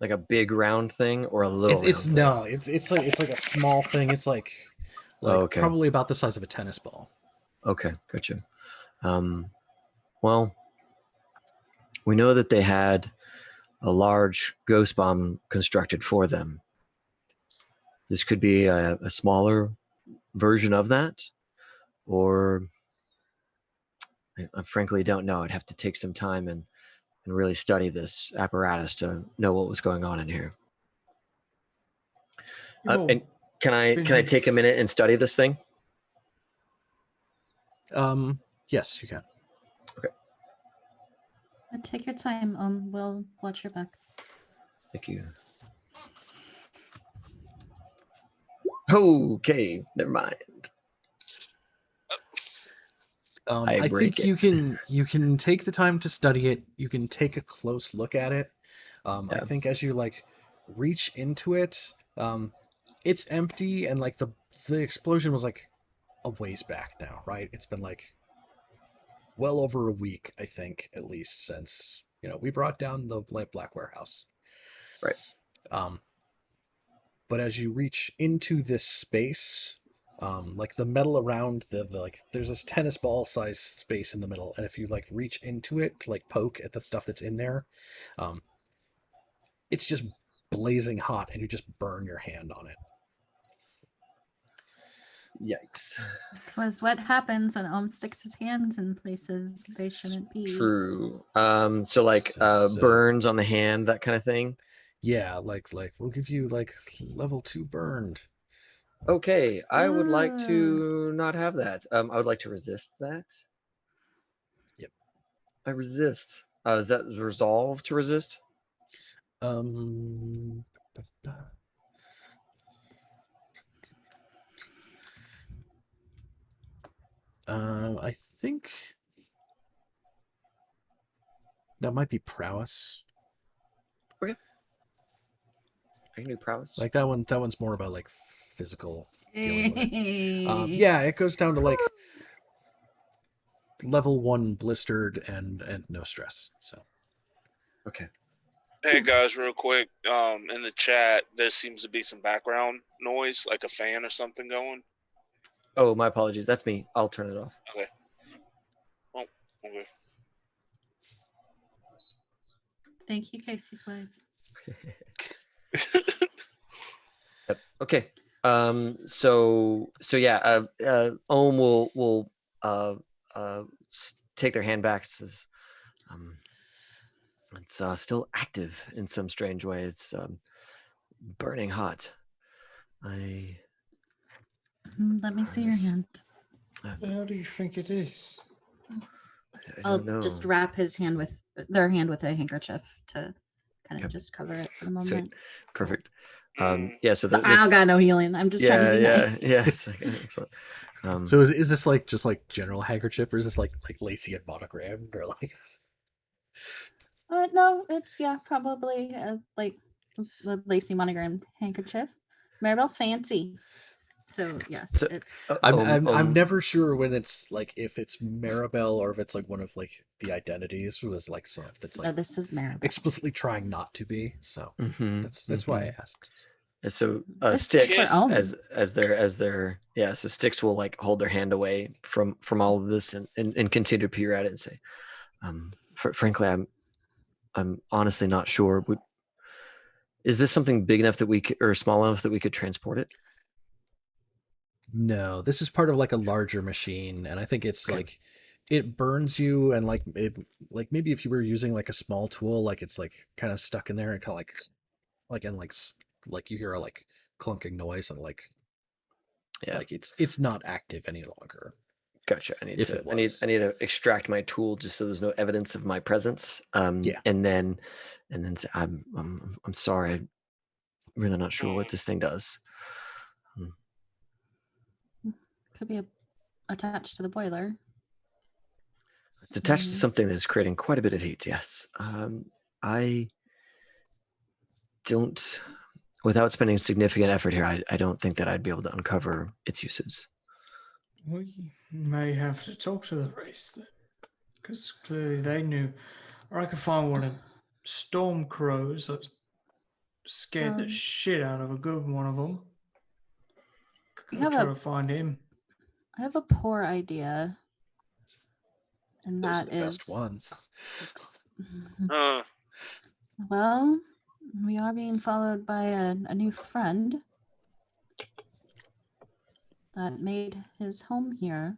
Like a big round thing or a little round It's thing? no, it's like a small thing. It's like Oh, okay. probably about the size of a tennis ball. Okay, gotcha. Well, we know that they had a large ghost bomb constructed for them. This could be a smaller version of that, or I frankly don't know. I'd have to take some time and really study this apparatus to know what was going on in here. And can I take a minute and study this thing? Yes, you can. Take your time. We'll watch your back. Thank you. Okay, never mind. I think you can take the time to study it. You can take a close look at it. I think as you like reach into it, it's empty, and like the explosion was like a ways back now, right? It's been like well over a week, I think, at least since we brought down the Black Warehouse. Right. But as you reach into this space, like the metal around the like, there's this tennis ball size space in the middle, and if you like reach into it to like poke at the stuff that's in there, it's just blazing hot, and you just burn your hand on it. Yikes. This was what happens when sticks his hands in places they shouldn't be. True. So like burns on the hand, that kind of thing. Yeah, like we'll give you like level 2 burned. Okay, I would like to not have that. I would like to resist that. Yep. I resist. Is that resolve to resist? I think that might be prowess. Okay. I can do prowess. Like that one's more about like physical dealing with it. Yeah, it goes down to like level 1 blistered and no stress. So okay. Hey guys, real quick, in the chat there seems to be some background noise, like a fan or something going. Oh, my apologies. That's me. I'll turn it off. Okay. Oh, okay. Thank you, Casey's wife. Yep. Okay. So yeah. Ohm will take their hand back. Says, it's still active in some strange way. It's burning hot. Let me see your hand. How do you think it is? I'll just wrap their hand with a handkerchief to kind of just cover it for the moment. Sweet. Perfect. Yeah. So I don't got no healing. I'm just trying to be nice. Yes. Excellent. So is this like just like general handkerchief, or is this like lacy and monogrammed, or like? No, it's probably like a lacy monogram handkerchief. Maribel's fancy, so yes, So, it's. I'm never sure when it's like if it's Maribel or if it's like one of like the identities was like stuff that's like. No, this is Maribel. Explicitly trying not to be. So that's why I asked. And so This Sticks is for as their so Sticks will like hold their hand away from all of this and continue to peer at it and say, frankly, I'm honestly not sure. Is this something big enough that we could, or small enough that we could transport it? No, this is part of like a larger machine, and I think it's like it burns you, and like it, like maybe if you were using like a small tool, like it's like kind of stuck in there and kind of like and like you hear a like clunking noise, and like like it's not active any longer. Gotcha. I need to extract my tool just so there's no evidence of my presence. And then say, I'm sorry, I'm really not sure what this thing does. Could be attached to the boiler. It's attached to something that's creating quite a bit of heat. Yes. I don't, without spending significant effort here, I don't think that I'd be able to uncover its uses. We may have to talk to the race then, because clearly they knew. Or I could find one of Storm Crows that scared the shit out of a good one of them. Could try to find him. I have a poor idea. And those that are the best ones. Well, we are being followed by a new friend that made his home here.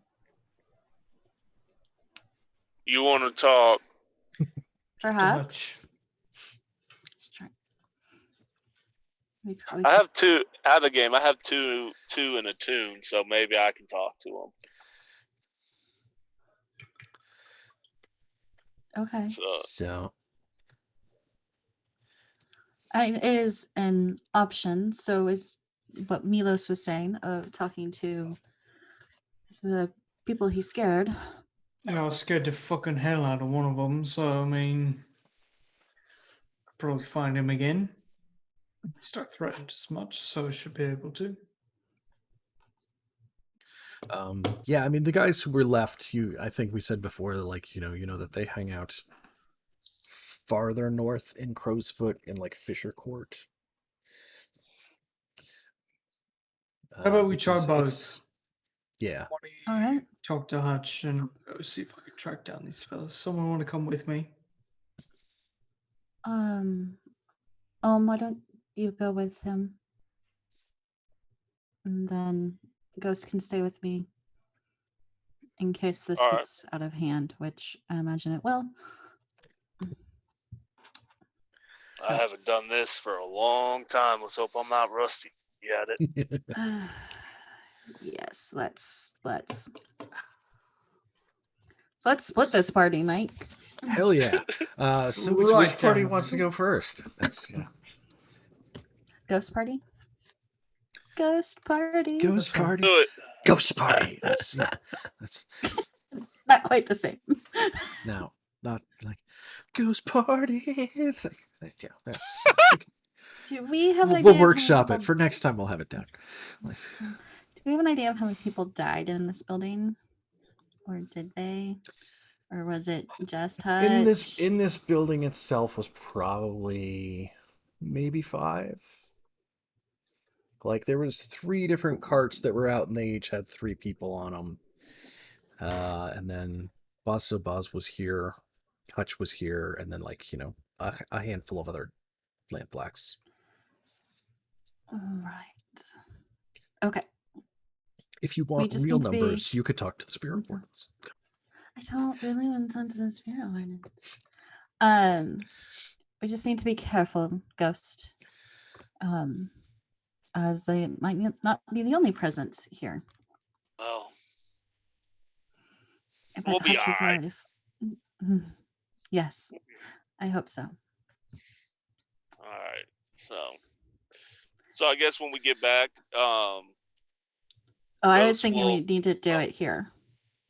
You want to talk? Perhaps. I have two out of the game. I have two in a tune, so maybe I can talk to them. Okay. So It is an option. So is what Milos was saying of talking to the people he scared. Yeah, I scared the fucking hell out of one of them, so I mean, I'll probably find him again. Start threatened as much, so I should be able to. yeah, I mean the guys who were left, I think we said before, like, you know that they hang out farther north in Crowsfoot in like Fisher Court. How about we try because both? it's- Yeah. All right. Talk to Hutch and go see if I can track down these fellas. Someone want to come with me? Why don't you go with him? And then Ghost can stay with me in case this All right. gets out of hand, which I imagine it will. I haven't done this for a long time. Let's hope I'm not rusty at it. Yes, so let's split this party, Mike. Hell yeah. So which Right party down. wants to go first? That's Ghost party. Ghost party. Ghost party. Do it. Ghost party. That's Not quite the same. no, not like ghost party. Yeah, that's. Do we have an We'll idea? of how many workshop it people- for next time. We'll have it down. Like, Do we have an idea of how many people died in this building, or did they, or was it just Hutch? in this building itself was probably maybe 5. Like there was 3 different carts that were out, and they each had 3 people on them. And then Boz was here, Hutch was here, and then like a handful of other lamp blacks. Right. Okay. If you want just real need to be- numbers, you could talk to the spirit Okay. wardens. I don't really want to talk to the spirit wardens. We just need to be careful, Ghost. As they might not be the only presence here. Well, I bet We'll be Hutch is alright. already Yes, I hope so. all right. So I guess when we get back, Oh, I was Ghost thinking we will- need to do it here.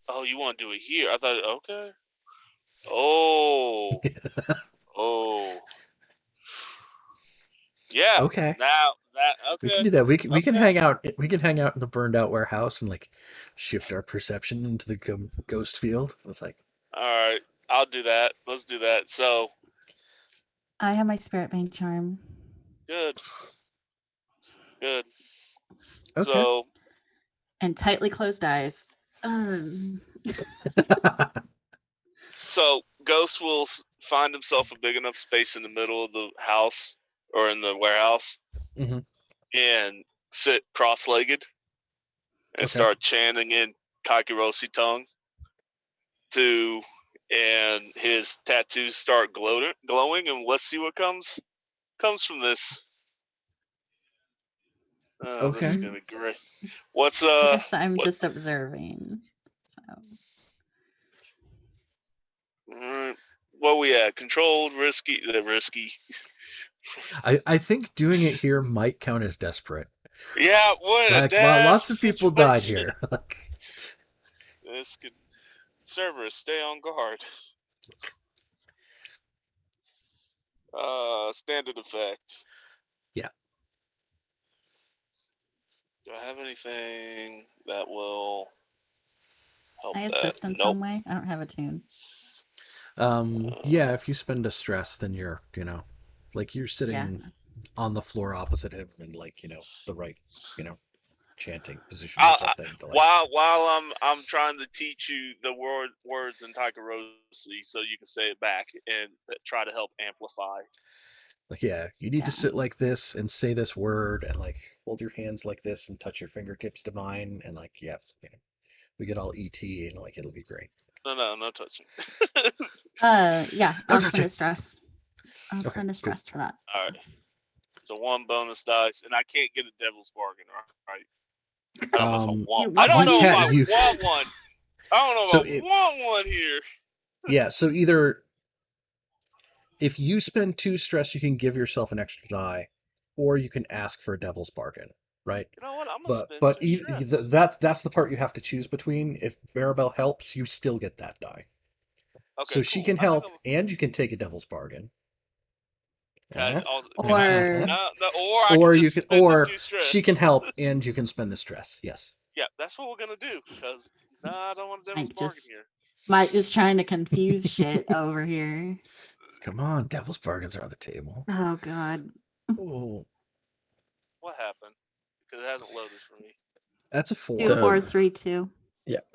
oh, you want to do it here? I thought, okay. Oh, oh, yeah. Okay. Now that We okay. can do that. We can Okay. hang out. We can hang out in the burned out warehouse and like shift our perception into the ghost field. It's like All right, I'll do that. Let's do that. So I have my spirit bane charm. good. okay. So And tightly closed eyes. So Ghost will find himself a big enough space in the middle of the house or in the warehouse Mhm. and sit cross-legged and Okay. start chanting in Kakirosi tongue and his tattoos start glowing, and let's see what comes from this. This is Okay. gonna be great. What's I guess I'm what- just observing. So what we at? Controlled, risky. I think doing it here might count as desperate. Yeah, what a Like dash lots of people died situation. here. Like, This could servers stay on guard. Standard effect. Yeah. Do I have anything that will help I that? assist in Nope. some way. I don't have a tune. yeah, if you spend a stress, then you're like you're sitting Yeah. on the floor opposite him in like the right chanting position or something. To, like, While I'm trying to teach you the words in Taikarosi so you can say it back and try to help amplify. Like, yeah, you need to Yeah. sit like this and say this word and like hold your hands like this and touch your fingertips to mine and like, yeah, we get all ET and like it'll be great. No touching. Yeah, I'll touch spend it. a stress. I'll Okay, spend a cool. stress for that. All right. So 1 bonus dice, and I can't get a devil's bargain, right? I don't know if I want. You I don't want know if one? I You- want one. I don't know So if I want one here. Yeah, so either if you spend 2 stress, you can give yourself an extra die, or you can ask for a devil's bargain, right? You know what? I'm gonna But spend but 2 stress. that's the part you have to choose between. If Maribel helps, you still get that die. Okay, So she cool. can I'm not help, gonna. and you can take a devil's bargain. Can Eh? I, also, can I, Or no, or I can Or you just can, spend the or 2 she can stress. help, and you can spend the stress. Yes. Yeah, that's what we're gonna do. Because I don't want a devil's Mike bargain just here. Mike just trying to confuse shit over here. Come on, devil's bargains are on the table. Oh god. Oh, What happened? Because it hasn't loaded for me. that's a 2, 4. So- 4, 3, 2. Yep.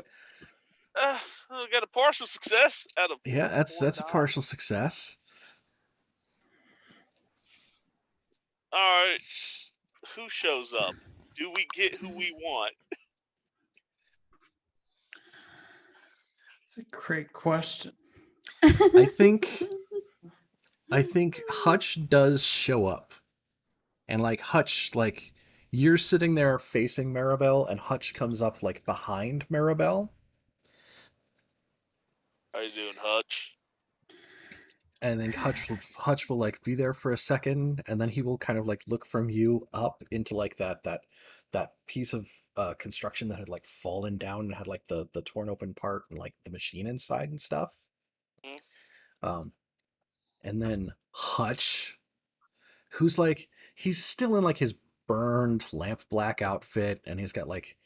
We got a partial success out of Yeah, that's a die. partial success. All right. Who shows up? Do we get who we want? It's a great question. I think Hutch does show up. And like Hutch, like you're sitting there facing Maribel, and Hutch comes up like behind Maribel, How you doing, Hutch? and then Hutch will like be there for a second, and then he will kind of like look from you up into like that piece of construction that had like fallen down and had like the torn open part and like the machine inside and stuff. Mhm. And then Hutch, who's like he's still in like his burned lamp black outfit, and he's got like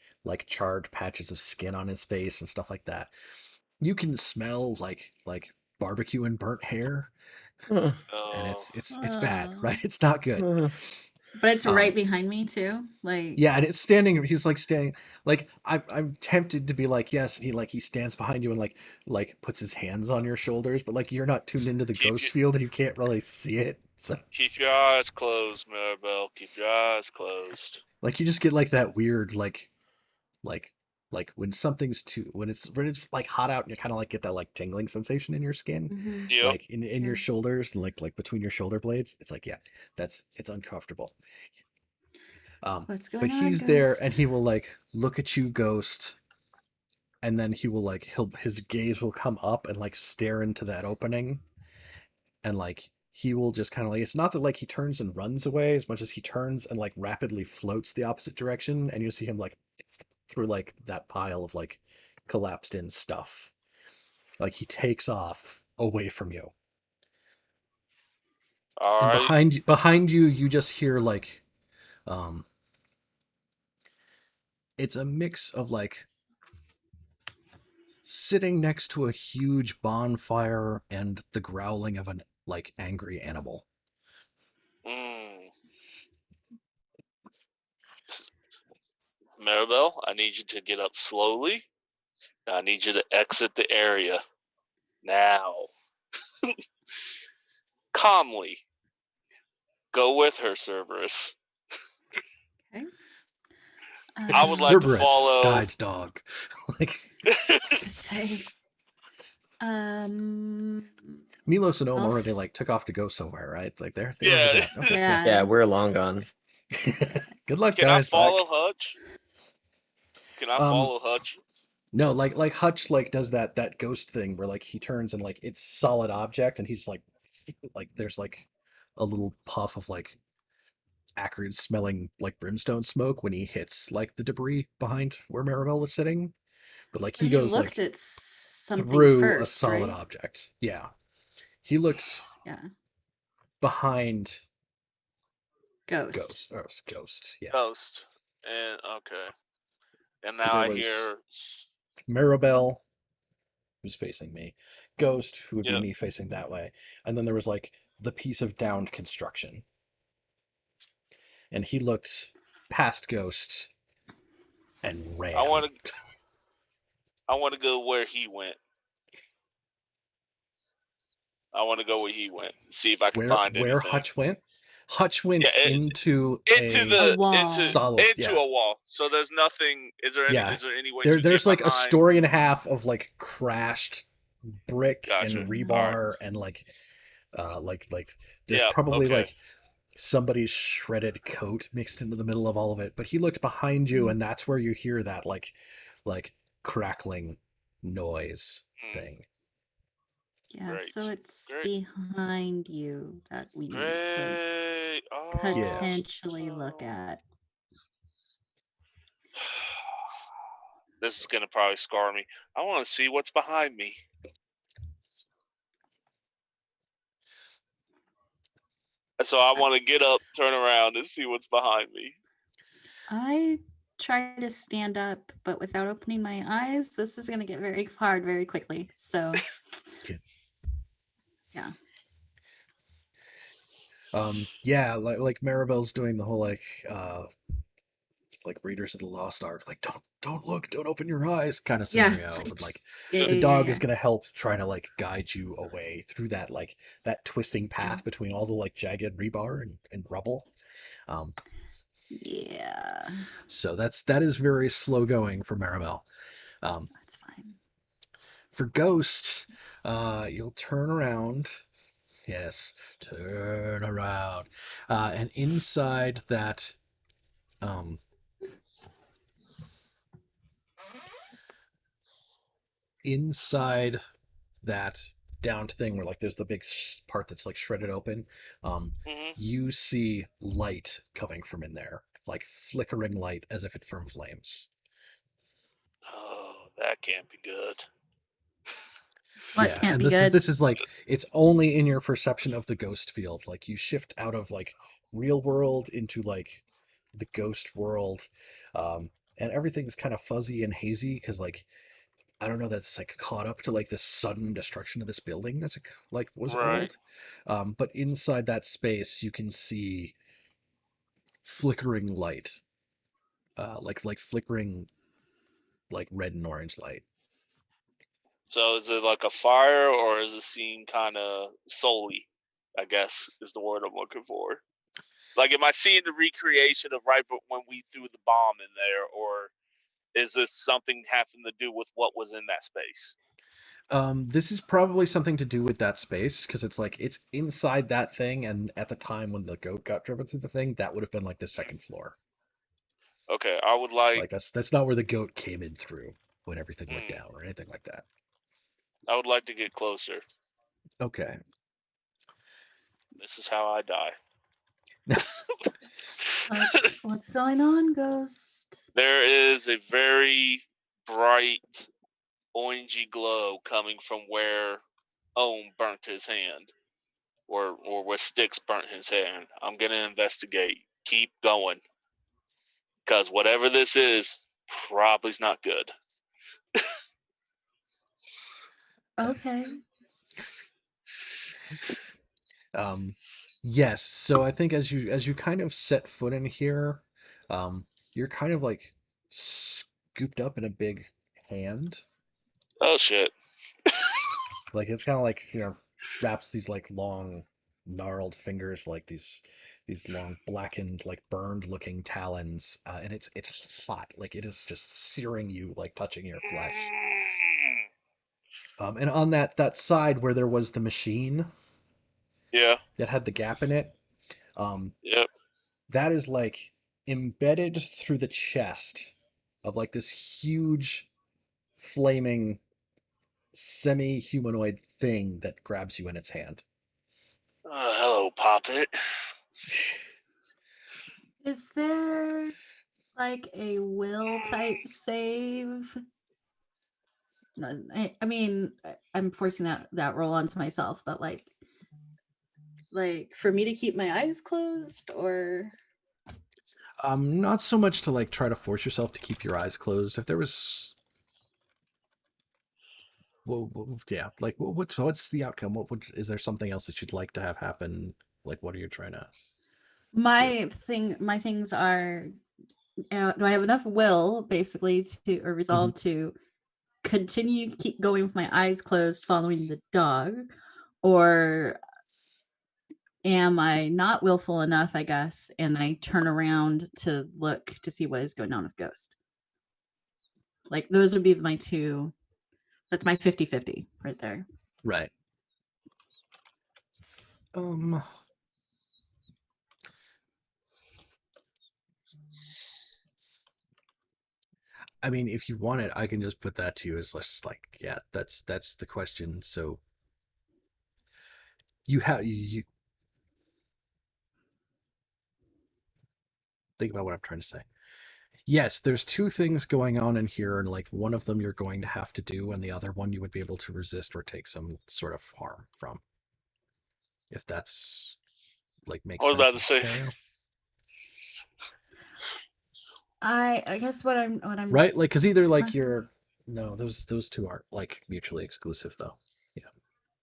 charred patches of skin on his face and stuff like that. You can smell like barbecue and burnt hair, and it's bad, right? It's not good. But it's Um, right behind me too. Like Yeah, and it's standing. He's like standing. Like I'm tempted to be like yes, and he stands behind you and like puts his hands on your shoulders, but like you're not tuned into the Keep ghost your- field and you can't really see it. So Keep your eyes closed, Maribel. Keep your eyes closed. like you just get like that weird like when something's too when it's like hot out and you kind of like get that like tingling sensation in your skin, mhm. Yep. like in your Yeah. shoulders and like between your shoulder blades. It's like yeah, it's uncomfortable. What's But going on, he's there Ghost? and he will like look at you, Ghost, and then he will like his gaze will come up and like stare into that opening, and like he will just kind of like it's not that like he turns and runs away as much as he turns and like rapidly floats the opposite direction, and you see him like through like that pile of like collapsed in stuff. Like he takes off away from you. All And right. behind you you just hear like um it's a mix of like sitting next to a huge bonfire and the growling of an like angry animal. Mm. Maribel, I need you to get up slowly. I need you to exit the area now. Calmly. Go with her, Cerberus. Okay. I would like to Cerberus, follow. guide dog. Like I was gonna say. Milos and Ohm I'll already s- like took off to go somewhere, right? Like they're Yeah. over that. Okay. Yeah. Yeah, we're long gone. Good luck, Can I guys. follow Bye. Hutch? Can I Um, follow Hutch? No, like Hutch like does that ghost thing where like he turns and like it's solid object and he's like there's like a little puff of like acrid smelling like brimstone smoke when he hits like the debris behind where Maribel was sitting. But like But he he goes looked like at something through a first, solid right? object. Yeah. He looked Yeah. behind Ghost. Ghost. Yeah. Ghost. And okay. And 'Cause now it I was hear. Maribel, who's facing me, Ghost, who would be Yep. me facing that way, and then there was like the piece of downed construction. And he looked past Ghost and ran. I want to go where he went. I want to go where he went. See if I can find Where anything. Hutch went? Hutch went Yeah, into A wall. solid, into a wall. So there's nothing. Is there any way to there's get like a behind? story and a half of like crashed brick Gotcha. and All right. rebar and like there's Yeah. probably Okay. like somebody's shredded coat mixed into the middle of all of it. But he looked behind you, and that's where you hear that like crackling noise thing. Yeah, so Great. it's Great. behind you that we need to Great. Oh, potentially look no. at. This is gonna probably scar me. I want to see what's behind me. So I want to get up, turn around, and see what's behind me. I try to stand up, but without opening my eyes, this is going to get very hard very quickly. So, yeah. Yeah, like Maribel's doing the whole like Raiders of the Lost Ark, like don't look, don't open your eyes kind of Yeah. scenario. But like Yeah, the yeah, dog yeah. is gonna help try to like guide you away through that that twisting path between all the like jagged rebar and rubble. Yeah. So that is very slow going for Maribel. That's fine. For Ghost, you'll turn around. Yes, turn around. And inside that inside that downed thing where like there's the big part that's like shredded open, Hmm. you see light coming from in there, like flickering light as if it's from flames. Oh, that can't be good. What Yeah, can't and be good? this is like it's only in your perception of the ghost field. Like you shift out of like real world into like the ghost world, and everything's kind of fuzzy and hazy because like I don't know, that's like caught up to like this sudden destruction of this building that's like was Right. old. But inside that space, you can see flickering light, like flickering like red and orange light. So is it like a fire, or is the scene kind of solely? I guess is the word I'm looking for. Like, am I seeing the recreation of right when we threw the bomb in there, or is this something having to do with what was in that space? This is probably something to do with that space because it's like it's inside that thing, and at the time when the goat got driven through the thing, that would have been like the second floor. Okay, I would like. Like that's not where the goat came in through when everything went Mm, down or anything like that. I would like to get closer. Okay. This is how I die. What's going on, Ghost? There is a very bright orangey glow coming from where Ohm burnt his hand, or where Styx burnt his hand. I'm gonna investigate. Keep going, because whatever this is, probably is not good. Okay. Yes. So I think as you kind of set foot in here, you're kind of like scooped up in a big hand. Oh shit! Like it's kind of like wraps these like long gnarled fingers like these long blackened like burned looking talons, and it's hot, like it is just searing you, like touching your flesh. And on that side where there was the machine Yeah. that had the gap in it, um, Yep. that is like embedded through the chest of like this huge flaming semi-humanoid thing that grabs you in its hand. Hello, Poppet. Is there like a will type save? No, I mean, I'm forcing that roll onto myself, but like for me to keep my eyes closed, or Not so much to like try to force yourself to keep your eyes closed. If there was, well, yeah, like what's the outcome? What would is there something else that you'd like to have happen? Like, what are you trying to do? my things are, do I have enough will basically to, or resolve to continue keep going with my eyes closed following the dog, or am I not willful enough, I guess, and I turn around to look to see what is going on with Ghost? Like those would be my two. That's my 50-50 right there. Right. I mean, if you want it, I can just put that to you as just like, yeah, that's the question. So you think about what I'm trying to say. Yes, there's two things going on in here, and like one of them you're going to have to do, and the other one you would be able to resist or take some sort of harm from. If that's like I makes was sense about in to the say, scenario. I guess what I'm Right? Like, because either like What? you're no, those two aren't like mutually exclusive though.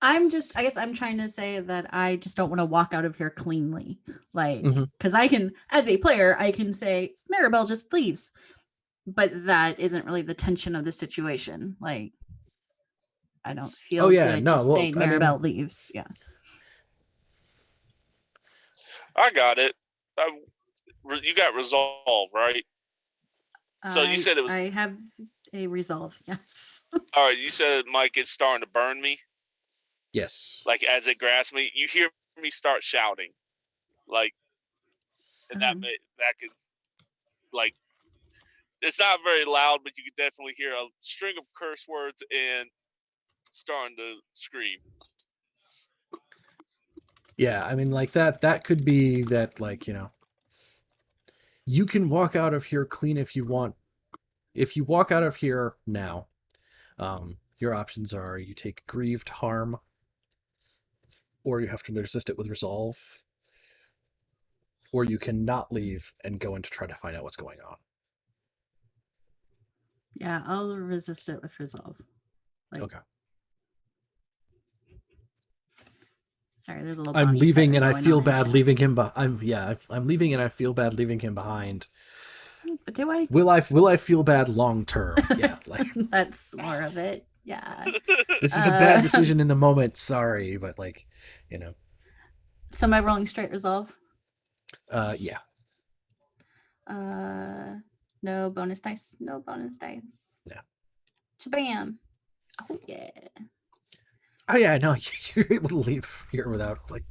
I guess I'm trying to say that I just don't want to walk out of here cleanly. Like, Mhm. because I can, as a player, I can say, Maribel just leaves. But that isn't really the tension of the situation. Like, I don't Oh feel yeah, good no, just well, saying I mean, Maribel leaves. Yeah. I got it. You got resolve, right? So you I said it was I have a resolve, yes. all right. You said Mike, it's starting to burn me. yes. Like as it grabs me, you hear me start shouting, like, and Um, that could like it's not very loud, but you could definitely hear a string of curse words and starting to scream. Yeah, I mean, like that could be that, like, you can walk out of here clean if you want. If you walk out of here now, your options are you take grieved harm, or you have to resist it with resolve, or you cannot leave and go in to try to find out what's going on. yeah, I'll resist it with resolve. Like, Okay. sorry, there's a little I'm body leaving chatter and I going feel on in bad chat. leaving him. I'm leaving and I feel bad leaving him behind. But do I? Will I feel bad long term? Yeah, like That's more of it. Yeah. this is a bad Uh, decision in the moment. Sorry, but like, you know, so am I rolling straight resolve? yeah. No bonus dice. No bonus dice. Yeah. Chabam. Oh yeah. Oh yeah, no, you're able to leave here without like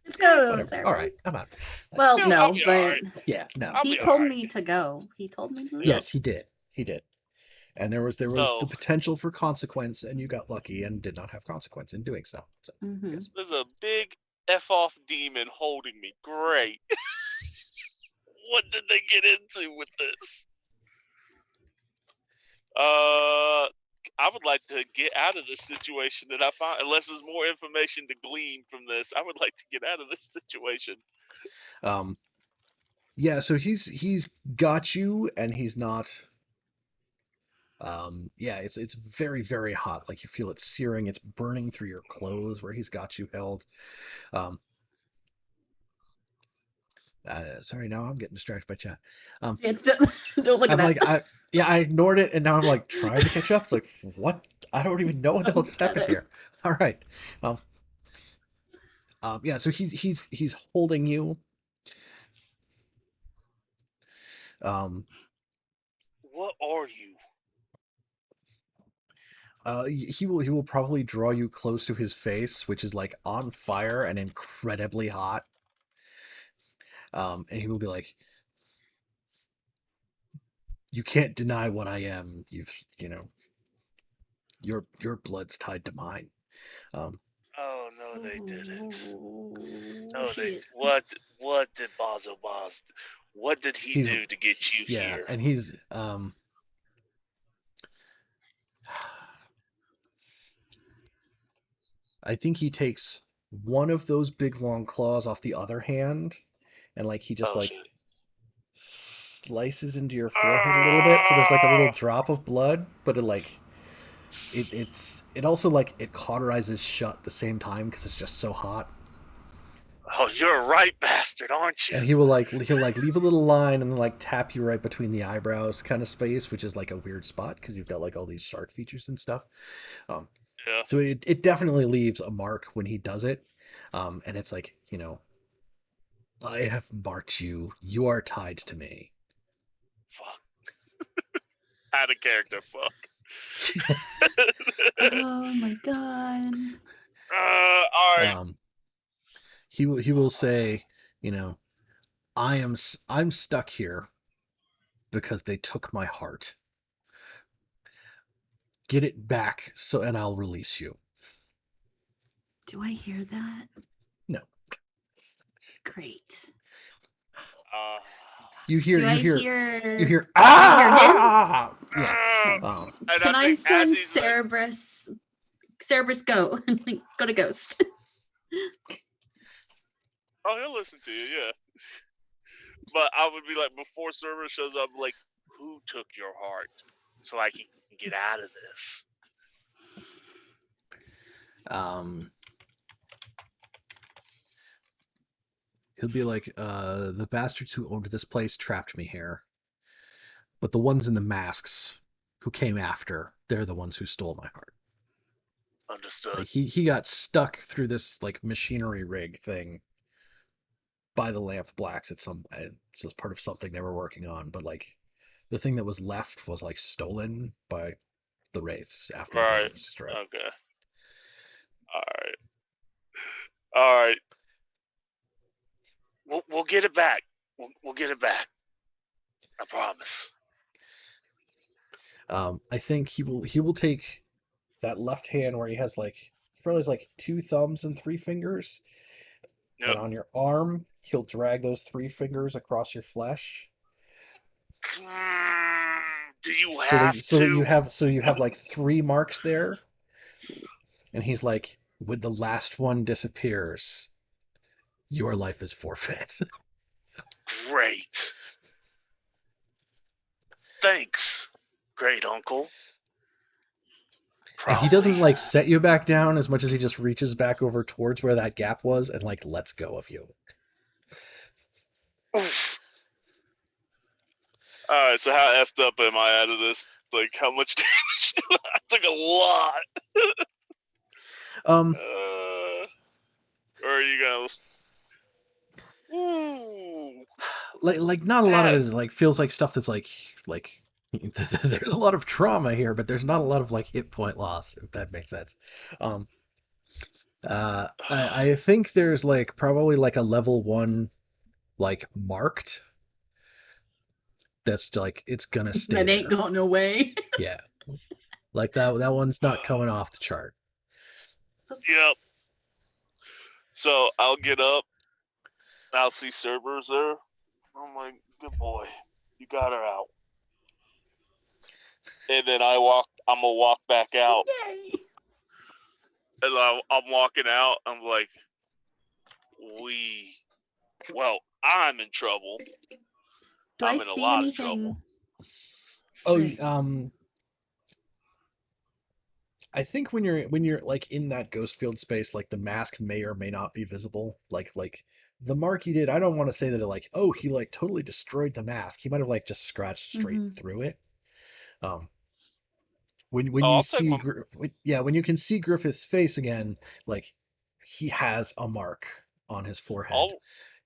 Let's go, whatever. All right, Cerberus. I'm out. Well, I'll no, be all but right. Yeah, no. I'll he be all told right. me to go. He told me to leave. Yes, he did. He did. And there was So- the potential for consequence, and you got lucky and did not have consequence in doing so. So Mhm. yes. There's a big F off demon holding me. Great. What did they get into with this? I would like to get out of this situation that I find. Unless there's more information to glean from this, I would like to get out of this situation. Yeah, so he's got you, and he's not. Yeah, it's very very hot. Like you feel it searing. It's burning through your clothes where he's got you held. Um, Sorry, now I'm getting distracted by chat. Don't look I'm at like, that. I ignored it, and now I'm like trying to catch up. It's like, what? I don't even know what the hell just happened here. All right. Yeah. So he's holding you. What are you? He will probably draw you close to his face, which is like on fire and incredibly hot. And he will be like, "You can't deny what I am. Your blood's tied to mine." Oh no, they didn't. Oh, No, they. shit. What did Bazo Baz? What did he He's do to get you yeah, here? and he's I think he takes one of those big long claws off the other hand, and like he just Oh like shit! slices into your forehead a little bit, so there's like a little drop of blood, but it also like it cauterizes shut at the same time because it's just so hot. Oh, you're a right bastard, aren't you? And he'll leave a little line and then like tap you right between the eyebrows kind of space, which is like a weird spot because you've got like all these shark features and stuff. Yeah. So it definitely leaves a mark when he does it. And it's like, I have marked you. You are tied to me. Fuck. Out of character. Fuck. Oh my god. All right. He will say, I'm stuck here because they took my heart. get it back, and I'll release you. Do I hear that? No. Great. You hear Do you I hear hear? you hear Do I hear him? yeah. And Can I think as send he's like, Cerberus, go go to Ghost? oh, he'll listen to you, yeah. But I would be like, before Cerberus shows up, like, who took your heart so I can get out of this? He'll be like, the bastards who owned this place trapped me here. But the ones in the masks who came after, they're the ones who stole my heart. Understood. Like, he got stuck through this like machinery rig thing by the Lamp Blacks at some as part of something they were working on, but like the thing that was left was like stolen by the Wraiths after the building Right. was destroyed. Okay. All right. We'll get it back. We'll get it back. I promise. I think he will take that left hand where he probably has like 2 thumbs and 3 fingers. Yep. And on your arm, he'll drag those 3 fingers across your flesh. Do you have so you have like 3 marks there. And he's like, when the last one disappears, your life is forfeit. Great. Thanks, great uncle. And he doesn't like set you back down as much as he just reaches back over towards where that gap was and like lets go of you. Oof. All right, so how effed up am I out of this? Like, how much damage? I took a lot. Or are you gonna? Ooh. Like not a lot of it is like feels like stuff that's like there's a lot of trauma here, but there's not a lot of like hit point loss, if that makes sense. I think there's like probably like a level 1 like marked. That's like it's gonna stay That there. ain't going away. Yeah, like that one's not coming off the chart. Yep. So I'll get up. I'll see Cerberus there. I'm like, good boy, you got her out. And then I'm gonna walk back out. Yay. And I'm walking out. I'm like, I'm in trouble. Do I'm I in a see lot of anything? trouble. Oh, I think when you're like in that ghost field space, like the mask may or may not be visible. Like the mark he did, I don't want to say that he like totally destroyed the mask. He might have like just scratched straight through it. When you see when you can see Griffith's face again, like he has a mark on his forehead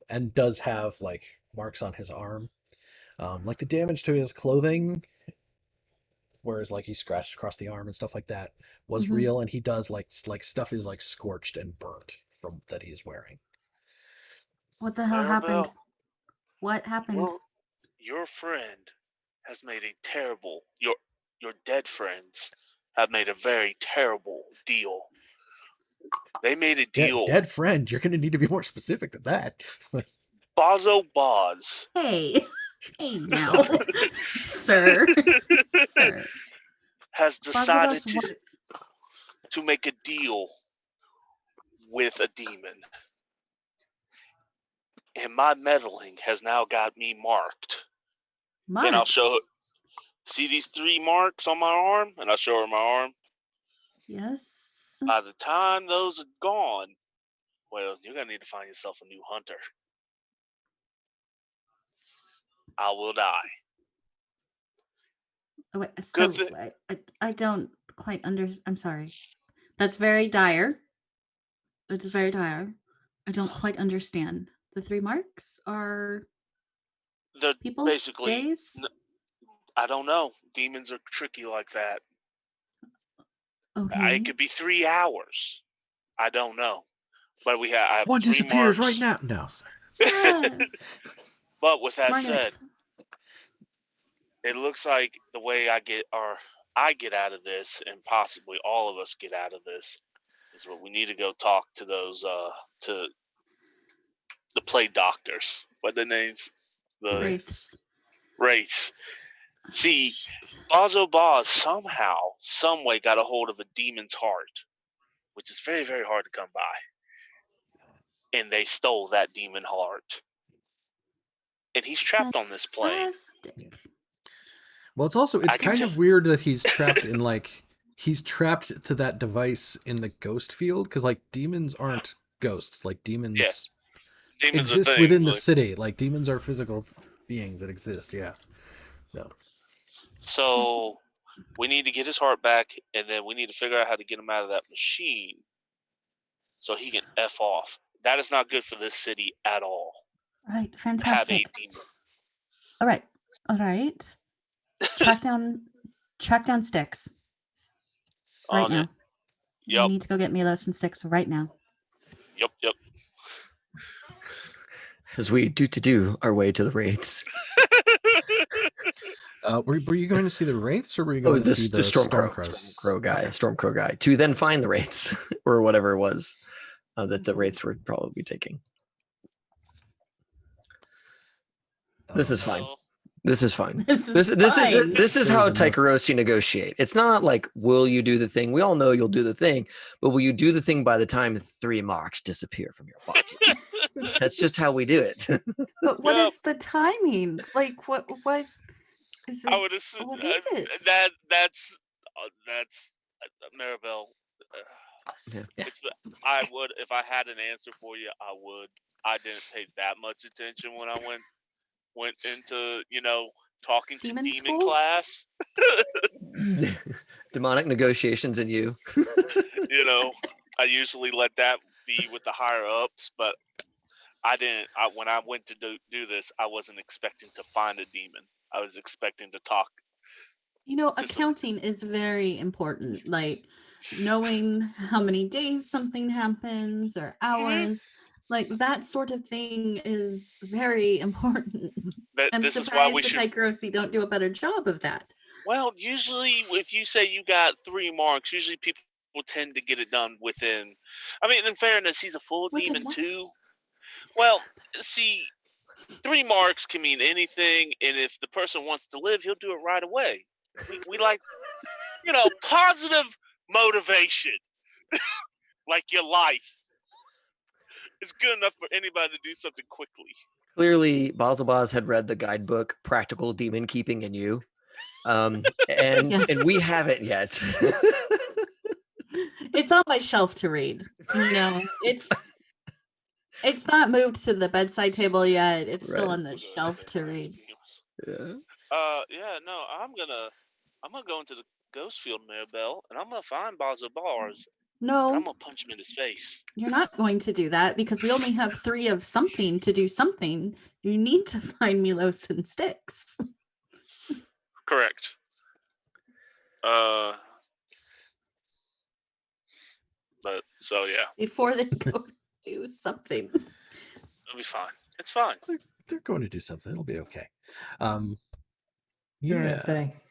and does have like marks on his arm. Like the damage to his clothing, whereas like he scratched across the arm and stuff like that was real, and he does like stuff is like scorched and burnt from that he's wearing. What the hell happened? What happened? Your friend has made a terrible. Your dead friends have made a very terrible deal. They made a deal. Dead friend. You're gonna need to be more specific than that. Bozo Boz. Hey now, sir. Has decided to make a deal with a demon. And my meddling has now got me marked. And I'll show her. See these 3 marks on my arm? And I'll show her my arm. Yes. By the time those are gone, well, you're going to need to find yourself a new hunter. I will die. Oh, wait, so I don't quite understand. I'm sorry. That's very dire. That is very dire. I don't quite understand. The 3 marks are people? Basically, days? I don't know. Demons are tricky like that. Okay. It could be 3 hours. I don't know. But I have one 3 disappears marks. right now. No. But with that Smart said, enough. it looks like the way I get our I get out of this, and possibly all of us get out of this, is what we need to go talk to those to the play doctors. What the names? The Wraiths. Wraiths. See, Shit. Bazo Baz somehow, some way got a hold of a demon's heart, which is very, very hard to come by. And they stole that demon heart. And he's trapped on this plane. Fantastic. Well, it's kind of weird that he's trapped in he's trapped to that device in the ghost field, because like demons aren't ghosts. Like demons Demons are exist things, within the like- city. Like demons are physical beings that exist. Yeah. So we need to get his heart back, and then we need to figure out how to get him out of that machine so he can F off. That is not good for this city at all. Right, Have a fantastic. demon. All right. Track down Sticks right On now. it. We Yep. need to go get Milos and Sticks right now. Yep. As we do our way to the wraiths. Were you going to see the wraiths, or were you going to see the Stormcrows? Stormcrow guy, to then find the wraiths or whatever it was that the wraiths were probably taking. This is fine. This is fine. This This is how There's enough. Taikaroshi negotiate. It's not like, will you do the thing? We all know you'll do the thing, but will you do the thing by the time 3 marks disappear from your body? That's just how we do it. But what Yep. is the timing? Like what is it? I would assume What is it? that's Maribel. Yeah. I would, if I had an answer for you, I would. I didn't pay that much attention when I went into talking to Demon demon school? class. Demonic negotiations in you. I usually let that be with the higher ups, but I didn't. When I went to do this, I wasn't expecting to find a demon. I was expecting to talk. Accounting is very important. Like knowing how many days something happens or hours, like that sort of thing is very important. I'm This is why surprised we the should. Taikaroshi don't do a better job of that. Well, usually if you say you got 3 marks, usually people tend to get it done within. I mean, in fairness, he's a full Within demon what? too. Well, see, 3 marks can mean anything, and if the person wants to live, he'll do it right away. We like, positive motivation, like your life. It's good enough for anybody to do something quickly. Clearly, Bazelbaz had read the guidebook "Practical Demon Keeping in You," and Yes. we haven't yet. It's on my shelf to read. It's not moved to the bedside table yet. It's still Right. on the shelf to read. Yeah. No, I'm gonna go into the ghost field, Maribel, and I'm gonna find Bazo Bars, and I'm No, gonna punch him in his face. you're not going to do that because we only have 3 of something to do something. You need to find Milos and Sticks. Correct. But so yeah, Before they go do something. it'll be fine. It's fine. They're going to do something. It'll be okay. Doing Yeah. a thing.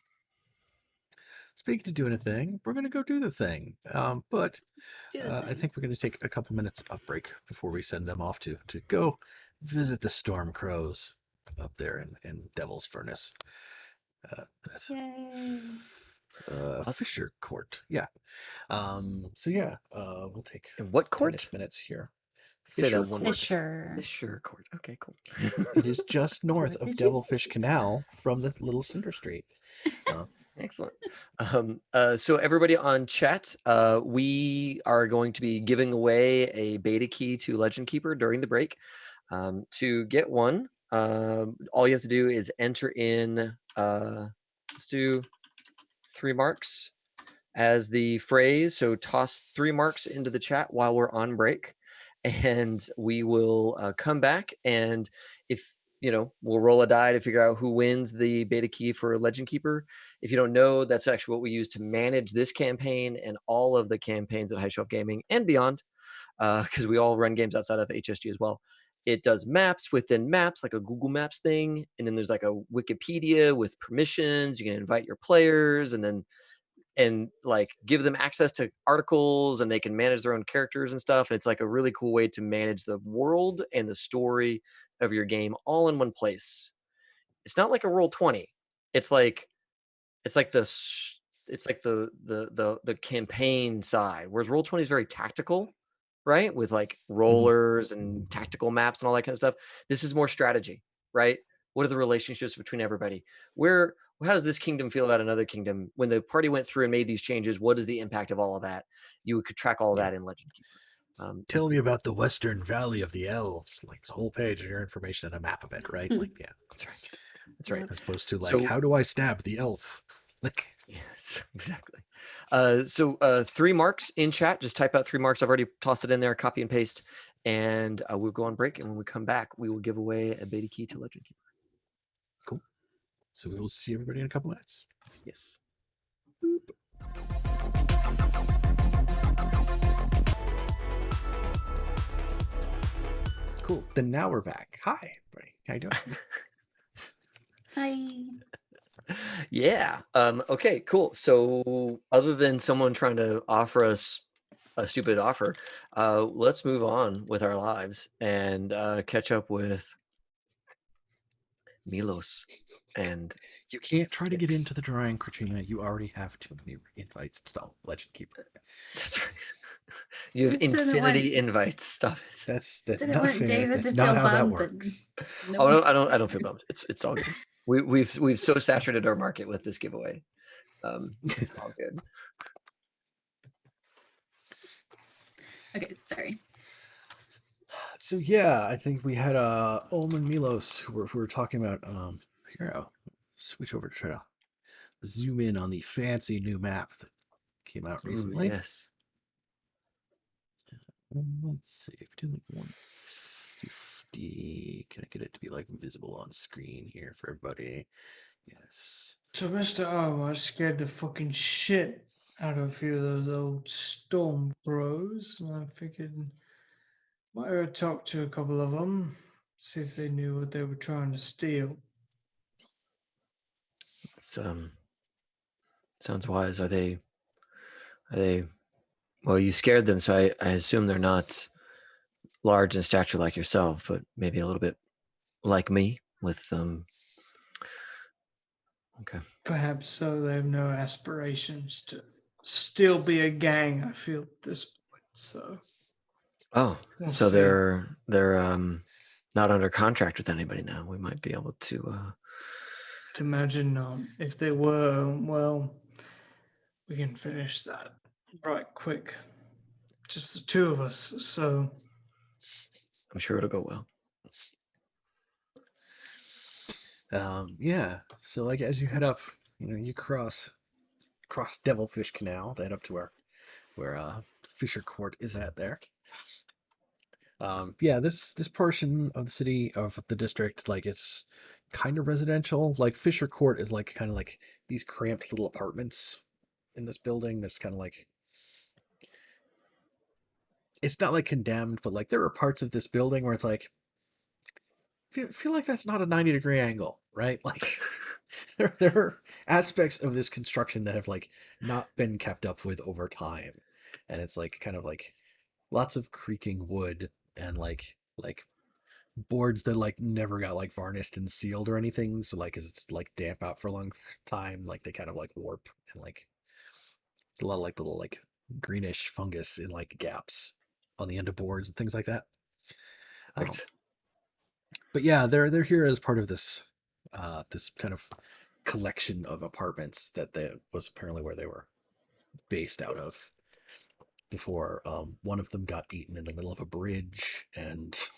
Speaking of doing a thing, we're going to go do the thing. But Let's do the I thing. think we're going to take a couple minutes of break before we send them off to go visit the Stormcrows up there in Devil's Furnace. Yay. Fisher Court. Yeah. We'll take And what 10-ish court? minutes here. Say that one more time. Fisher. Fisher Court. Okay, cool. It is just north What of did you Devilfish think? Canal from the Little Cinder Street. Excellent. So everybody on chat, we are going to be giving away a beta key to Legend Keeper during the break. To get one, all you have to do is enter in, let's do 3 marks as the phrase. So toss 3 marks into the chat while we're on break, and we will come back, and if we'll roll a die to figure out who wins the beta key for Legend Keeper. If you don't know, that's actually what we use to manage this campaign and all of the campaigns at High Shelf Gaming and beyond, because we all run games outside of HSG as well. It does maps within maps, like a Google Maps thing, and then there's like a Wikipedia with permissions. You can invite your players, and then and like give them access to articles, and they can manage their own characters and stuff. And it's like a really cool way to manage the world and the story of your game all in one place. It's not like a Roll20. It's like it's like it's like the campaign side, whereas Roll20 is very tactical, right? With like rollers and tactical maps and all that kind of stuff. This is more strategy, right? What are the relationships between everybody? How does this kingdom feel about another kingdom? When the party went through and made these changes, what is the impact of all of that? You could track all of that in Legend Keeper. Tell me about the Western Valley of the Elves. Like, it's a whole page of your information and a map of it, right? Like, yeah. That's right. That's right. As opposed to like, So- how do I stab the elf? Like, Yes, exactly. So 3 marks in chat. Just type out 3 marks. I've already tossed it in there, copy and paste, and we'll go on break. And when we come back, we will give away a beta key to Legend Keeper. cool. So we will see everybody in a couple minutes. Yes. Cool. Then now we're back. Hi, everybody. How you doing? Hi. Yeah. Okay, cool. So other than someone trying to offer us a stupid offer, let's move on with our lives and catch up with Milos. And You can't try to get Sticks. into the drawing, Katrina. You already have too many invites to Legend Keeper. that's right. You have You said it infinity went- invites. Stop it. That's Didn't not want fair. David That's to not feel how that bummed that- works. Oh no, I don't feel bummed. It's all good. We've so saturated our market with this giveaway. It's all good. Okay, sorry. So yeah, I think we had Ulm and Milos who were talking about here I'll switch over to try to zoom in on the fancy new map that came out Ooh, recently. yes. Let's see, if we do like 150, can I get it to be like visible on screen here for everybody? Yes. So, Mr. O, I scared the fucking shit out of a few of those old storm bros, and I figured might have talked to a couple of them, see if they knew what they were trying to steal. It's sounds wise. Are they well, you scared them, so I assume they're not large in stature like yourself, but maybe a little bit like me with okay. Perhaps so. They have no aspirations to still be a gang, I feel at this point. So, Oh, We'll so see. they're not under contract with anybody now. We might be able to I'd imagine if they were, well, we can finish that right quick. Just the 2 of us. So, I'm sure it'll go well. Yeah, so like as you head up, you cross Devilfish Canal to head up to where Fisher Court is at there. Yeah, this portion of the city of the district, like it's kind of residential. Like Fisher Court is like kind of like these cramped little apartments in this building. That's kind of like, it's not like condemned, but like there are parts of this building where it's like, feel like that's not a 90-degree angle, right? Like there are aspects of this construction that have like not been kept up with over time, and it's like kind of like lots of creaking wood and like boards that like never got like varnished and sealed or anything, so like as it's like damp out for a long time, like they kind of like warp, and like it's a lot of like little like greenish fungus in like gaps on the end of boards and things like that. Perfect. But yeah, they're here as part of this this kind of collection of apartments that was apparently where they were based out of before one of them got eaten in the middle of a bridge, and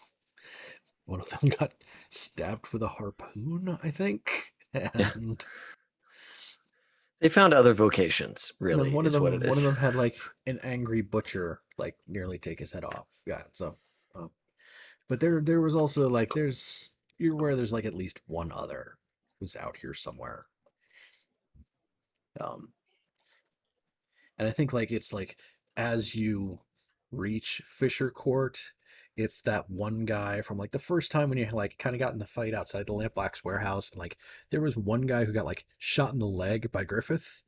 one of them got stabbed with a harpoon, I think. And They found other vocations, really, one of is what it is. them had like an angry butcher like nearly take his head off. Yeah, so but there was also like you're aware there's like at least one other who's out here somewhere. And I think like it's like as you reach Fisher Court, it's that one guy from like the first time when you like kind of got in the fight outside the Lampblack's warehouse, and like there was one guy who got like shot in the leg by Griffith.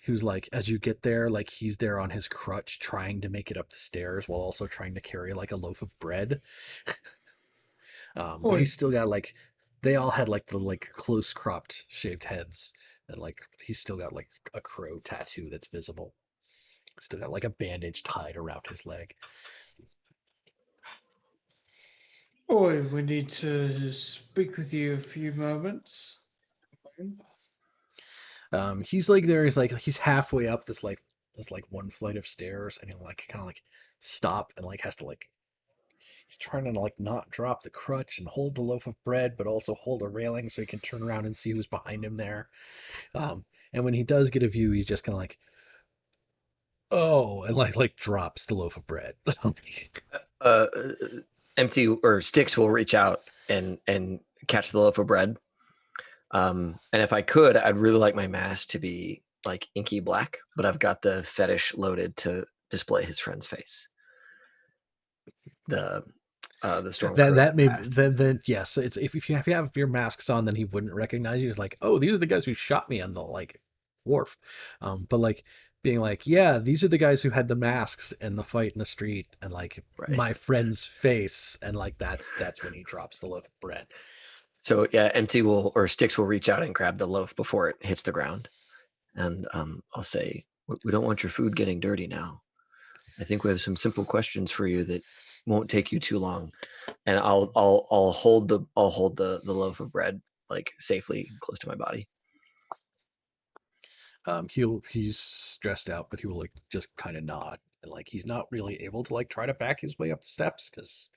Who's like, as you get there, like he's there on his crutch trying to make it up the stairs while also trying to carry like a loaf of bread. But Oi, he's still got like, they all had like the like close cropped shaved heads, and like he's still got like a crow tattoo that's visible. Still got like a bandage tied around his leg. oi, we need to speak with you a few moments. He's like there. He's like he's halfway up this like one flight of stairs, and he'll like kind of like stop and like has to like he's trying to like not drop the crutch and hold the loaf of bread, but also hold a railing so he can turn around and see who's behind him there. And when he does get a view, he's just kind of like, oh, and like drops the loaf of bread. Uh, Empty or Sticks will reach out and catch the loaf of bread. And if I could, I'd really like my mask to be like inky black, but I've got the fetish loaded to display his friend's face. The storm. that may then yes, it's if you have your masks on, then he wouldn't recognize you. He's like, oh, these are the guys who shot me on the like wharf. But like being like, yeah, these are the guys who had the masks in the fight in the street, and like Right. my friend's face, and like that's when he drops the loaf of bread. So yeah, Empty will or Sticks will reach out and grab the loaf before it hits the ground, and I'll say, we don't want your food getting dirty now. I think we have some simple questions for you that won't take you too long, and I'll hold the loaf of bread like safely close to my body. He's stressed out, but he will like just kind of nod, and like he's not really able to like try to back his way up the steps because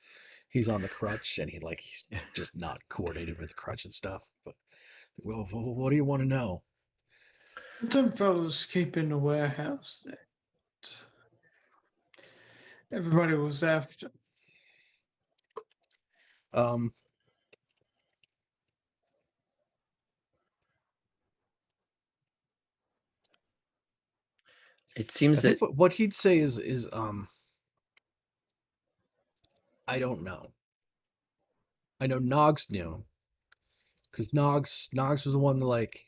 he's on the crutch, and he's just not coordinated with the crutch and stuff. But well, what do you want to know? Some fellows keep in the warehouse that everybody was after. Um, It I seems that think what he'd say is I don't know. I know Nogs knew because Nogs was the one that like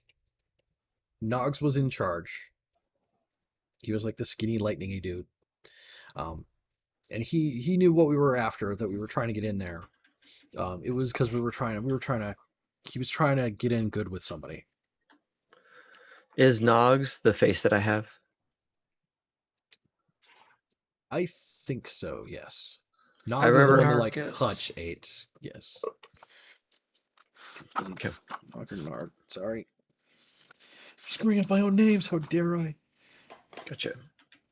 Nogs was in charge. He was like the skinny lightningy dude. And he knew what we were after, that we were trying to get in there. It was because he was trying to get in good with somebody. is Nogs the face that I have. I think so, yes. I Nogs is the remember- one that like Narcus. Hutch ate. Yes. Okay. Fucking Nard. Sorry. Screwing up my own names, how dare I? Gotcha.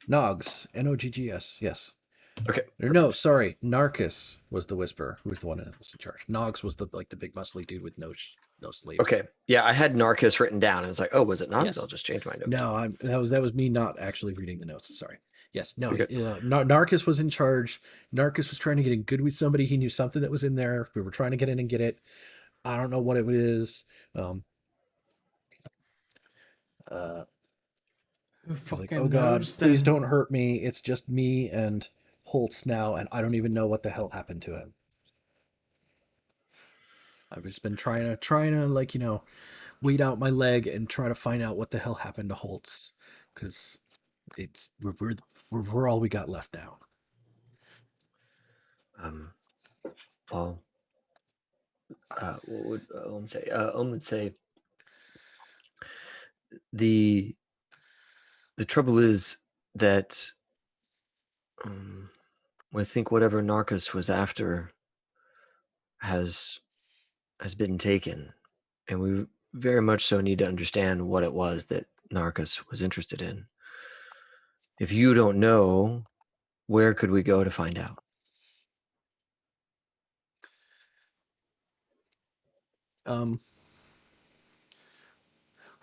Nogs. Noggs, yes. Okay. Or no, sorry. Narcus was the Whisperer, who was the one that was in charge. Nogs was the big muscly dude with no sleeves. Okay. Yeah, I had Narcus written down. I was like, oh, was it Nogs? Yes. I'll just change my note. No, that was me not actually reading the notes. Sorry. Yes, no. Okay. Narcus was in charge. Narcus was trying to get in good with somebody. He knew something that was in there. We were trying to get in and get it. I don't know what it is. Who He's fucking like, oh God, knows please then? don't hurt me. It's just me and Holtz now, and I don't even know what the hell happened to him. I've just been trying to like, weed out my leg and try to find out what the hell happened to Holtz, because we're all we got left now. Well, what would Ohm say? Ohm would say the trouble is that I think whatever Narcus was after has been taken, and we very much so need to understand what it was that Narcus was interested in. If you don't know, where could we go to find out?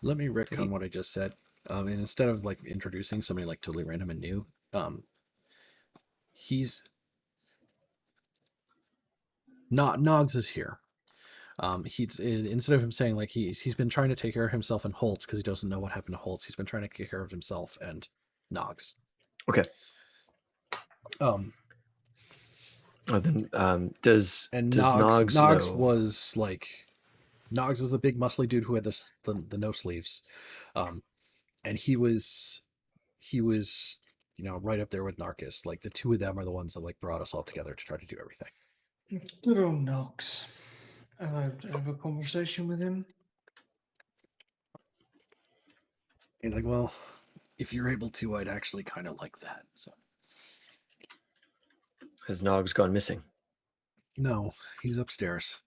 Let me retcon what I just said. And instead of like introducing somebody like totally random and new, he's not Nogs is here. He's instead of him saying like he's been trying to take care of himself and Holtz because he doesn't know what happened to Holtz. He's been trying to take care of himself and Nogs. Okay. Then does Nogs know? was like Nogs was the big muscly dude who had the no sleeves. and he was, right up there with Narcus. Like the two of them are the ones that like brought us all together to try to do everything. Good old Knox. I'd like to have a conversation with him. He's like, well, if you're able to, I'd actually kind of like that. So Has Nog's gone missing? no, he's upstairs.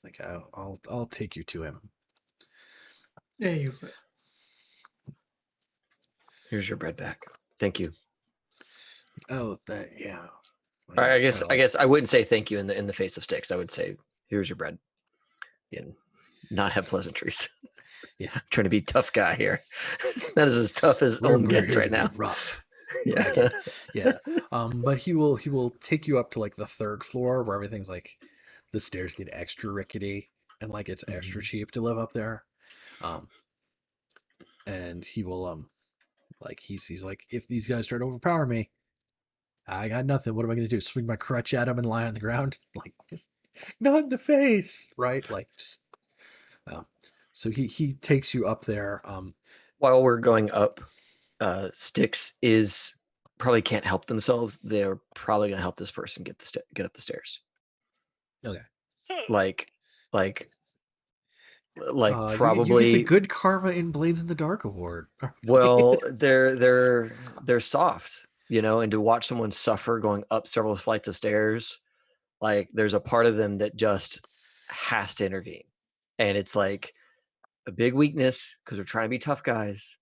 Like I'll take you to him. Yeah, you would. Here's your bread back. Thank you. Oh, that yeah. Or I guess kinda I guess I wouldn't say thank you in the face of Sticks. I would say here's your bread. And not have pleasantries. Yeah. I'm trying to be tough guy here. That is as tough as Ohm gets here right to be now. rough. Yeah. Yeah. But he will take you up to like the third floor where everything's like the stairs get extra rickety and like it's extra cheap to live up there. And he will like he's like, if these guys try to overpower me, I got nothing. What am I gonna do? Swing my crutch at him and lie on the ground? Like just not in the face, right? Like just so he takes you up there. While we're going up, Sticks is probably can't help themselves. They're probably gonna help this person get get up the stairs. Okay. Like You probably get the good karma in Blades in the Dark award. well, they're soft, and to watch someone suffer going up several flights of stairs, like there's a part of them that just has to intervene. And it's like a big weakness because we're trying to be tough guys.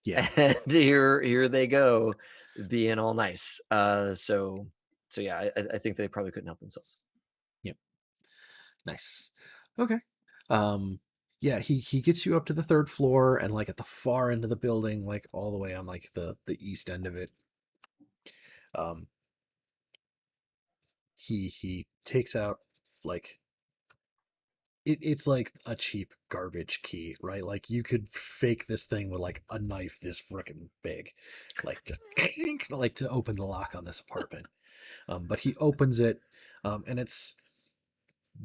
Yeah. And here they go being all nice. So yeah, I think they probably couldn't help themselves. Yep. Nice. Okay. Yeah, he gets you up to the third floor and like at the far end of the building, like all the way on like the east end of it. He takes out like it's like a cheap garbage key, right? Like you could fake this thing with like a knife this freaking big, like just like to open the lock on this apartment. But he opens it, and it's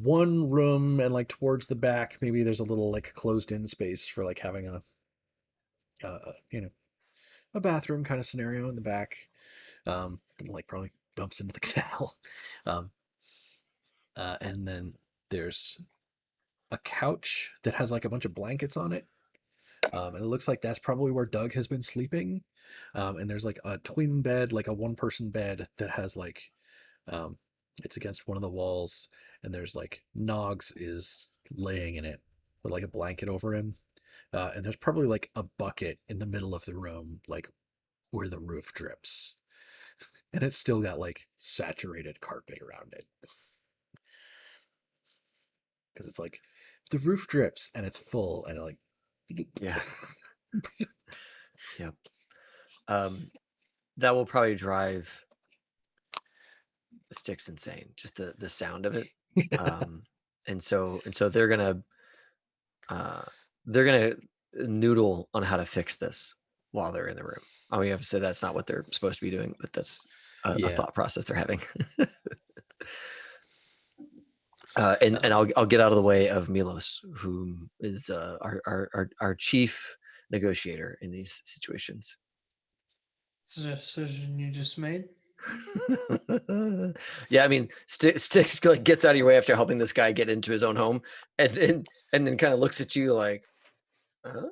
one room, and like towards the back, maybe there's a little like closed-in space for like having a bathroom kind of scenario in the back. And like probably dumps into the canal. Um, and then there's a couch that has like a bunch of blankets on it. And it looks like that's probably where Doug has been sleeping. And there's like a twin bed, like a one-person bed that has like, it's against one of the walls, and there's like Noggs is laying in it with like a blanket over him. And there's probably like a bucket in the middle of the room, like where the roof drips. And it's still got like saturated carpet around it. Because it's like the roof drips and it's full and like Yeah. Yep. That will probably drive Sticks insane, just the sound of it. And so they're gonna noodle on how to fix this while they're in the room. I mean, obviously that's not what they're supposed to be doing, but that's a Yeah. thought process they're having. And I'll get out of the way of Milos, who is our chief negotiator in these situations. It's a decision you just made. Yeah, I mean, Sticks like gets out of your way after helping this guy get into his own home, and then kind of looks at you like, huh?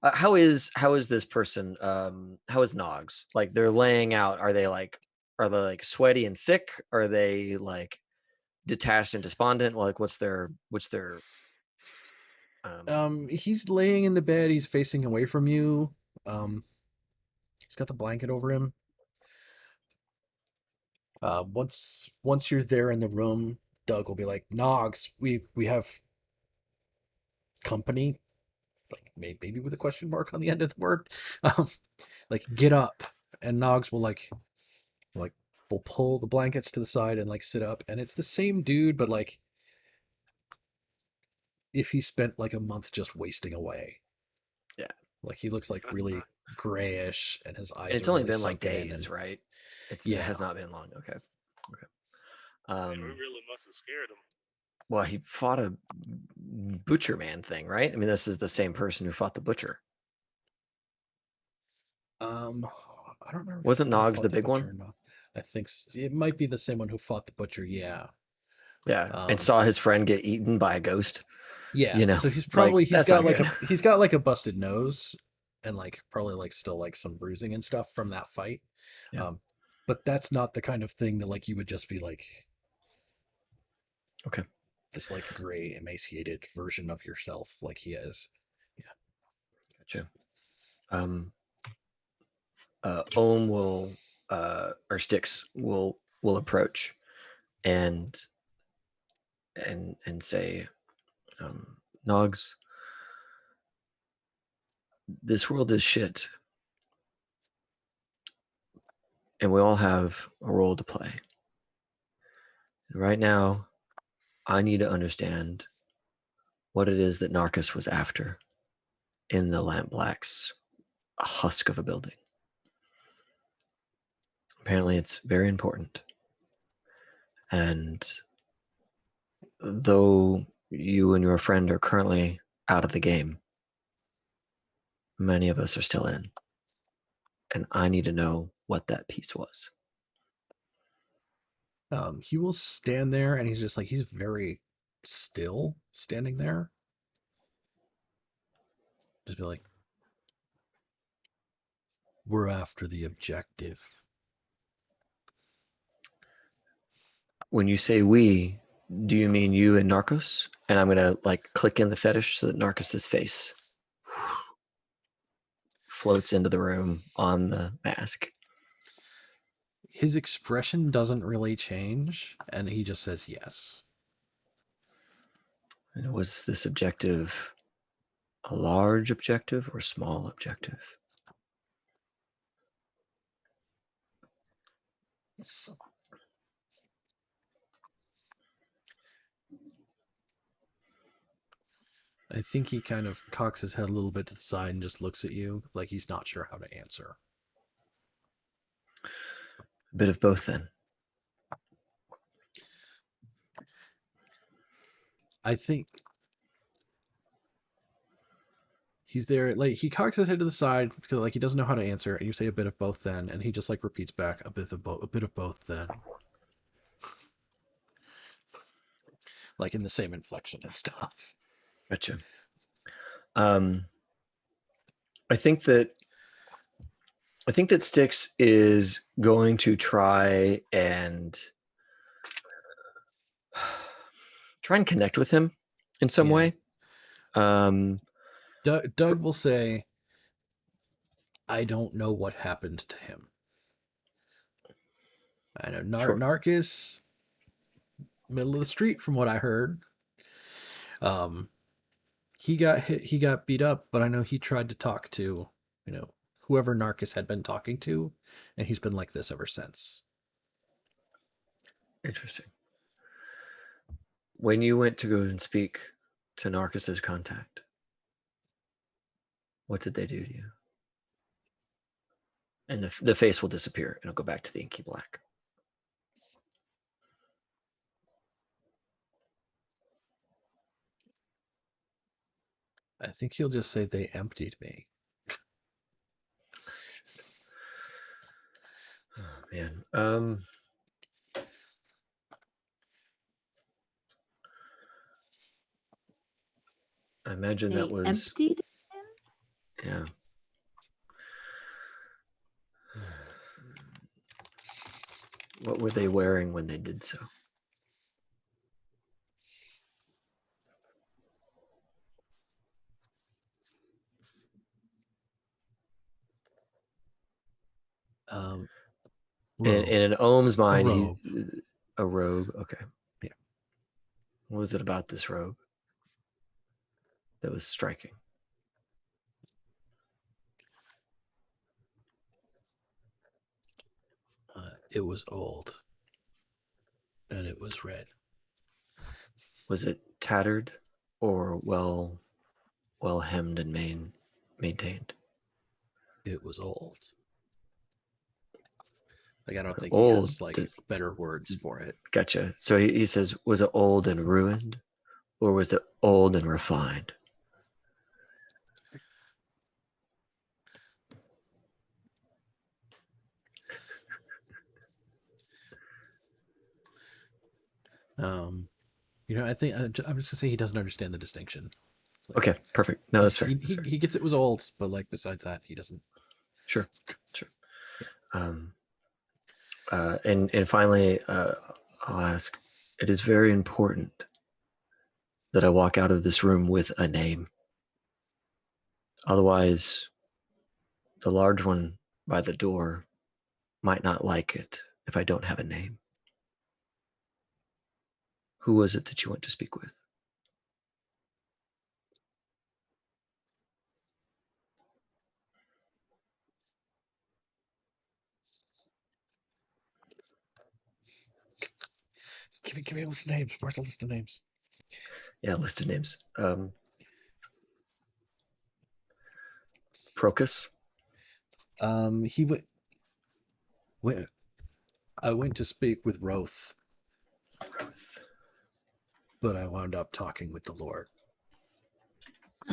How is this person? How is Noggs? Like they're laying out. Are they like sweaty and sick? Are they like detached and despondent? Like what's their He's laying in the bed, he's facing away from you. He's got the blanket over him. Once you're there in the room, Doug will be like, Noggs, we have company. Like maybe with a question mark on the end of the word. Like get up. And Noggs will will pull the blankets to the side and like sit up. And it's the same dude, but like if he spent like a month just wasting away. Yeah. Like he looks like really grayish and his eyes it's are only really been like sunken in days, and right? It Yeah. has not been long. Okay. We really must have scared him. Well, he fought a butcher man thing, right? I mean, this is the same person who fought the butcher. I don't remember. If he Wasn't said he Noggs fought the the big butcher one? or not. I think it might be the same one who fought the butcher. Yeah. Yeah, and saw his friend get eaten by a ghost. Yeah. You know, So he's like, probably that's not good. he's got like a busted nose and like probably like still like some bruising and stuff from that fight. Yeah. But that's not the kind of thing that like you would just be like, Okay. this like gray emaciated version of yourself like he is. Gotcha. Ohm will or Styx will approach and say, Noggs, this world is shit, and we all have a role to play. And right now, I need to understand what it is that Narcus was after in the Lamp Black's husk of a building. Apparently, it's very important. And though you and your friend are currently out of the game, many of us are still in. And I need to know what that piece was. He will stand there and he's just like, he's very still standing there. Just be like, we're after the objective. When you say we, do you mean you and Narcos? And I'm going to like click in the fetish so that Narcos's face floats into the room on the mask. His expression doesn't really change, and he just says yes. And was this objective a large objective or small objective? I think he kind of cocks his head a little bit to the side and just looks at you like he's not sure how to answer. A bit of both then. I think he's there, like he cocks his head to the side because like he doesn't know how to answer, and you say a bit of both then, and he just like repeats back a bit of both then. Like in the same inflection and stuff. Gotcha. I think that Styx is going to try and connect with him in some way. Doug will say, I don't know what happened to him. I know Narcus, middle of the street from what I heard. He got hit, he got beat up, but I know he tried to talk to, whoever Narcus had been talking to, and he's been like this ever since. Interesting. When you went to go and speak to Narcus's contact, what did they do to you? And the face will disappear and it'll go back to the inky black. I think he'll just say they emptied me. Oh, man. I imagine that was emptied him? Yeah. What were they wearing when they did so? In Ohm's mind, he's a robe. Okay. Yeah. What was it about this robe that was striking? It was old, and it was red. Was it tattered or well hemmed and maintained? It was old. Like I don't think he Old. has like better words for it. Gotcha. So he says, was it old and ruined, or was it old and refined? I think I'm just gonna say he doesn't understand the distinction. Like, Okay, perfect. No, that's fair. He gets it was old, but like besides that, he doesn't. Sure. And finally, I'll ask. It is very important that I walk out of this room with a name. Otherwise, the large one by the door might not like it if I don't have a name. Who was it that you went to speak with? Give me a list of names. Where's the list of names? Yeah, list of names. Procus. He went. I went to speak with Roth, but I wound up talking with the Lord.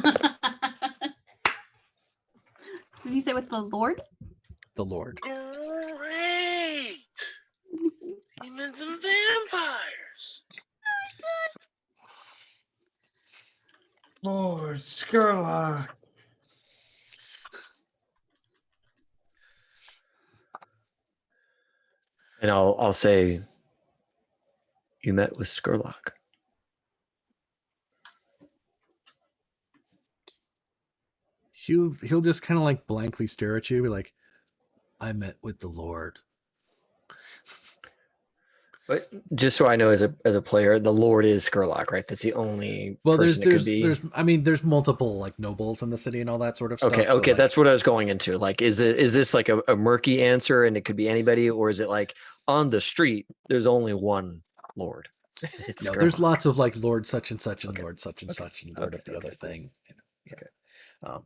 Did he say with the Lord? The Lord. Great! Demons and vampires. Lord Skurlock. And I'll say, you met with Skurlock. He'll just kind of like blankly stare at you, be like, I met with the Lord. But just so I know, as a player, the Lord is Skurlock, right? That's the only Well, person it could be. there's multiple like nobles in the city and all that sort of stuff. Okay, like, that's what I was going into. Like, is this like a murky answer and it could be anybody, or is it like on the street there's only one Lord? It's no, there's Skurlock. lots of like Lord such and such and Okay. Lord such and Okay. such and Lord of the other Cool. thing. Yeah. Okay.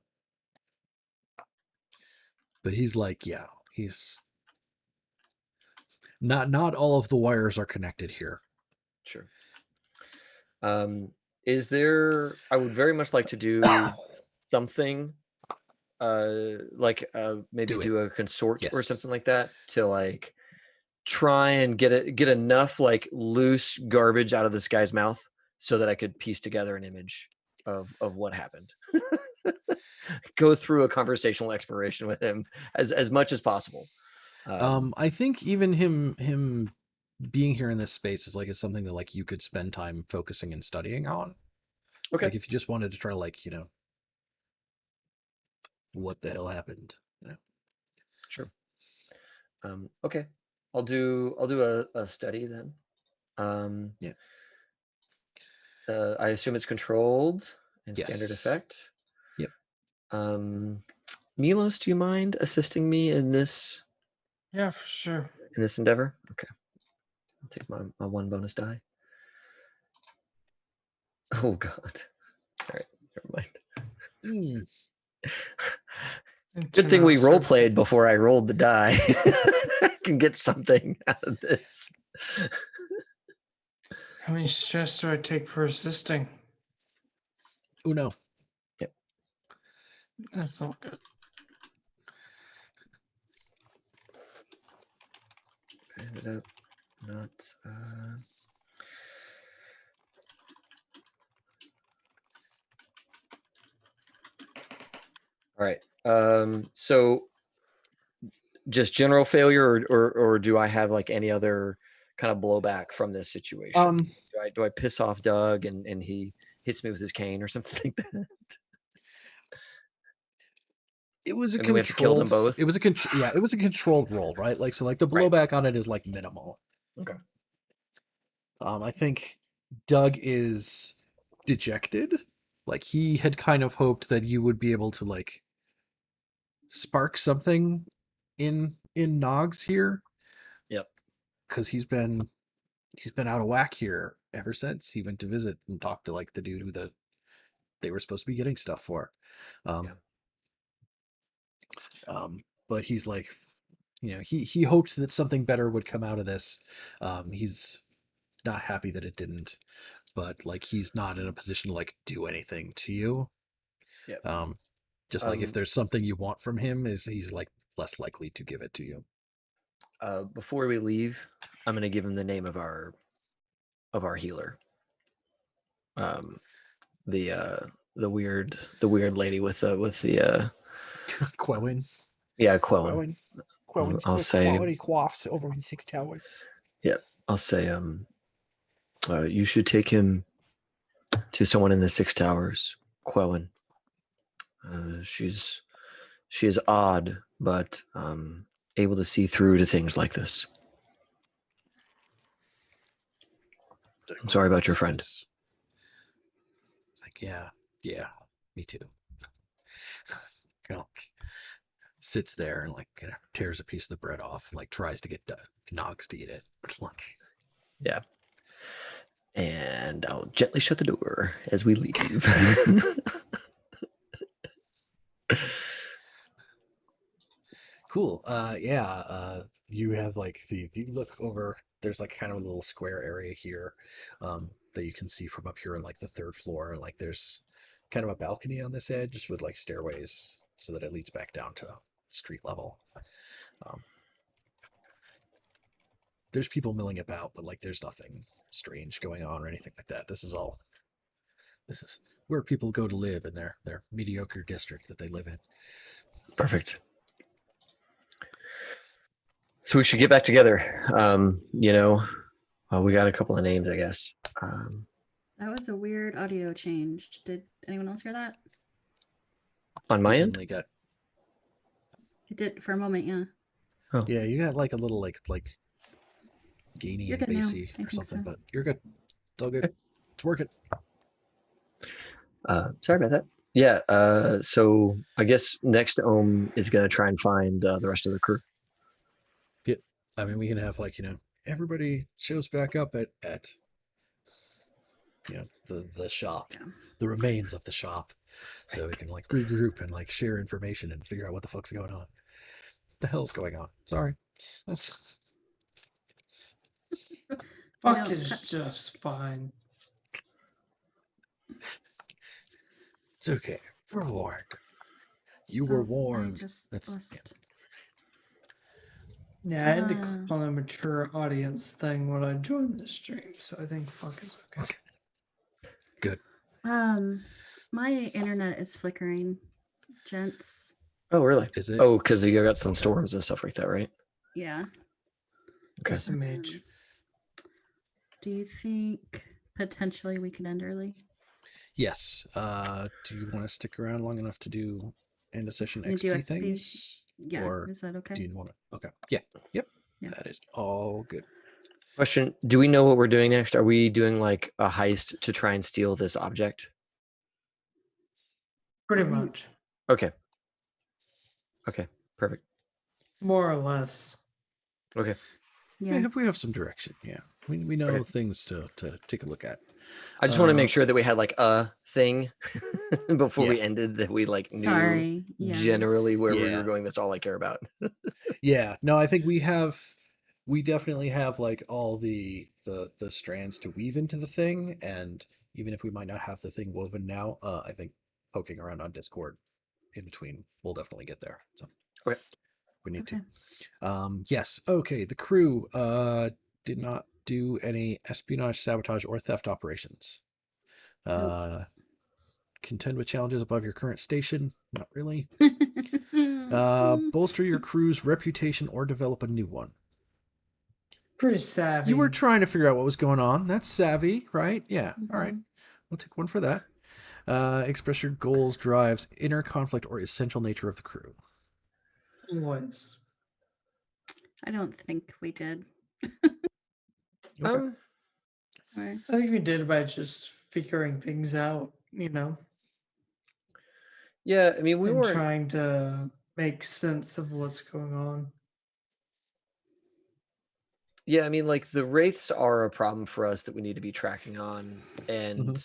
But he's like, yeah, he's not all of the wires are connected here. Sure. Is there? I would very much like to do something, maybe do a consort or something like that to like try and get enough like loose garbage out of this guy's mouth so that I could piece together an image of what happened. Go through a conversational exploration with him as much as possible. I think even him being here in this space is something that like you could spend time focusing and studying on. Okay. Like if you just wanted to try like, what the hell happened, Sure. Okay. I'll do a study then. Yeah. I assume it's controlled and standard Yes. effect. Yep. Milos, do you mind assisting me in this? Yeah, for sure. In this endeavor? Okay. I'll take my one bonus die. Oh God. All right, never mind. Good thing we role played before I rolled the die. I can get something out of this. How many stress do I take for assisting? Oh no. Yep. That's not good. Ended up not. All right. So just general failure, or do I have like any other kind of blowback from this situation? Do I piss off Doug and he hits me with his cane or something like that? It was a and then we have to kill them both. It was a controlled roll, right? Like so, like the blowback on it is like minimal. Okay. I think Doug is dejected. Like he had kind of hoped that you would be able to like spark something in Noggs here. Yep. Because he's been out of whack here ever since he went to visit and talk to like the dude who they were supposed to be getting stuff for. But he's like, he hoped that something better would come out of this. He's not happy that it didn't, but like he's not in a position to like do anything to you. Yep. Just like if there's something you want from him, he's like less likely to give it to you. Before we leave, I'm gonna give him the name of our healer. The weird lady with the Quellin. yeah, Quellin. Quellin's I'll quick say- quality quaffs over the 6 towers. I'll say you should take him to someone in the 6 towers, Quellin. She is odd, but able to see through to things like this. I'm sorry about your friend. It's like, yeah, me too. Sits there and like tears a piece of the bread off and like tries to get Nogs to eat it. Like, Yeah. And I'll gently shut the door as we leave. cool. You have like the look over. There's like kind of a little square area here that you can see from up here on like the 3rd floor. And like there's kind of a balcony on this edge with like stairways so that it leads back down to street level. There's people milling about, but like there's nothing strange going on or anything like that. This is where people go to live in their mediocre district that they live in. Perfect. So we should get back together. We got a couple of names, I guess. That was a weird audio change. Did anyone else hear that? On my end? Suddenly got, It did for a moment, yeah. yeah, you got like a little like gainy You're and good now. bassy I or think something, so. but you're good. It's all good. Okay. It's working. Sorry about that. Yeah. So I guess next Ohm is going to try and find the rest of the crew. Yep. I mean, we can have like everybody shows back up at the shop, Yeah. the remains of the shop, so we can like regroup and like share information and figure out what the fuck's going on. What the hell's going on? Sorry. Fuck No, is just fine. It's okay. We're warned. You were I warned. just That's lost. Yeah, I had to click on the mature audience thing when I joined the stream, so I think fuck is okay. good. My internet is flickering, gents. Oh, really? Is it? Oh, because you got some Okay. storms and stuff like that, right? Yeah. Okay. Just a mage. Do you think potentially we could end early? Yes. Do you want to stick around long enough to do end of session You do XP XP? things? Yeah. Or Is that okay? do you want to? Okay. Yeah. Yep. Yeah. That is all good. Question: do we know what we're doing next? Are we doing like a heist to try and steal this object? Pretty I think- much. Okay. Okay. Perfect. More or less. Okay. Yeah. We have some direction. Yeah. We know Okay. things to take a look at. I just want to make sure that we had like a thing before we Yeah. ended that we like knew Sorry. Yeah. generally where we Yeah. were going. That's all I care about. Yeah. No, I think we definitely have like all the strands to weave into the thing, and even if we might not have the thing woven now, I think poking around on Discord in between, we'll definitely get there. So Okay. we need Okay. to. Yes. Okay. The crew did not do any espionage, sabotage, or theft operations. Contend with challenges above your current station. Not really. Bolster your crew's reputation or develop a new one. Pretty savvy. You were trying to figure out what was going on. That's savvy, right? Yeah. All right. Mhm. We'll take one for that. Express your goals, drives, inner conflict, or essential nature of the crew. Always. I don't think we did. Okay. Or, I think we did by just figuring things out, Yeah, I mean, we and weren't. trying to make sense of what's going on. Yeah, I mean, like the wraiths are a problem for us that we need to be tracking on, and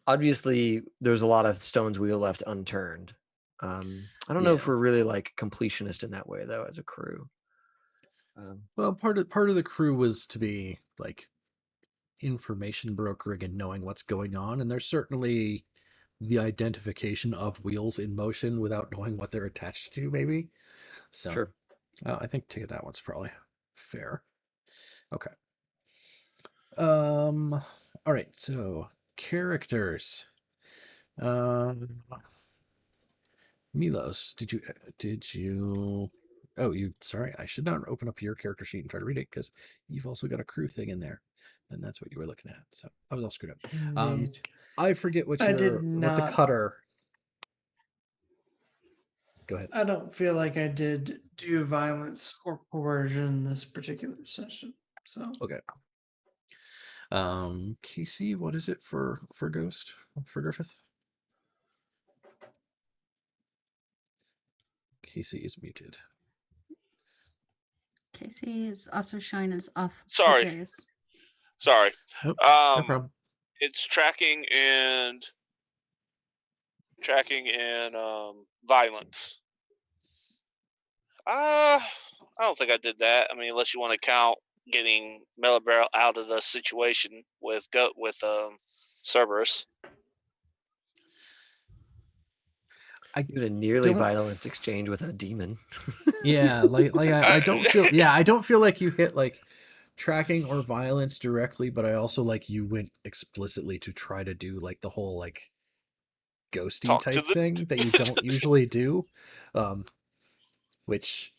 obviously there's a lot of stones we left unturned. I don't know if Yeah. we're really like completionist in that way though, as a crew. Well, part of the crew was to be like information brokering and knowing what's going on, and there's certainly the identification of wheels in motion without knowing what they're attached to, maybe. So Sure. I think that one's probably fair. Okay. All right. So characters. Milos, did you? Oh, sorry. I should not open up your character sheet and try to read it because you've also got a crew thing in there, and that's what you were looking at. So I was all screwed up. Indeed. I forget what I did what the not. cutter. Go ahead. I don't feel like I did do violence or coercion this particular session. So Okay. Casey, what is it for Ghost for Griffith? Casey is muted. Casey is also showing as off. Sorry. There he is. Sorry. Nope, no problem. It's tracking and violence. I don't think I did that. I mean, unless you want to count getting Mellibel out of the situation with Cerberus. You had a nearly violent exchange with a demon. Yeah, I don't feel. Yeah, I don't feel like you hit like tracking or violence directly, but I also like you went explicitly to try to do like the whole like ghosty type thing that you don't usually do, which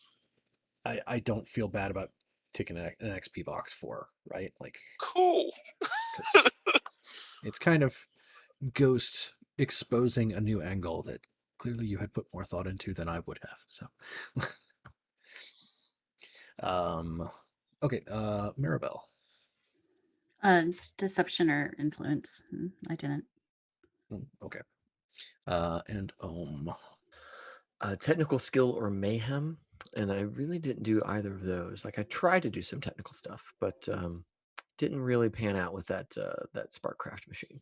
I don't feel bad about taking an XP box for, right? Like cool. It's kind of Ghost exposing a new angle that clearly you had put more thought into than I would have. So, okay, Maribel. Deception or influence. I didn't. Okay. And technical skill or mayhem, and I really didn't do either of those. Like I tried to do some technical stuff, but didn't really pan out with that Sparkcraft machine.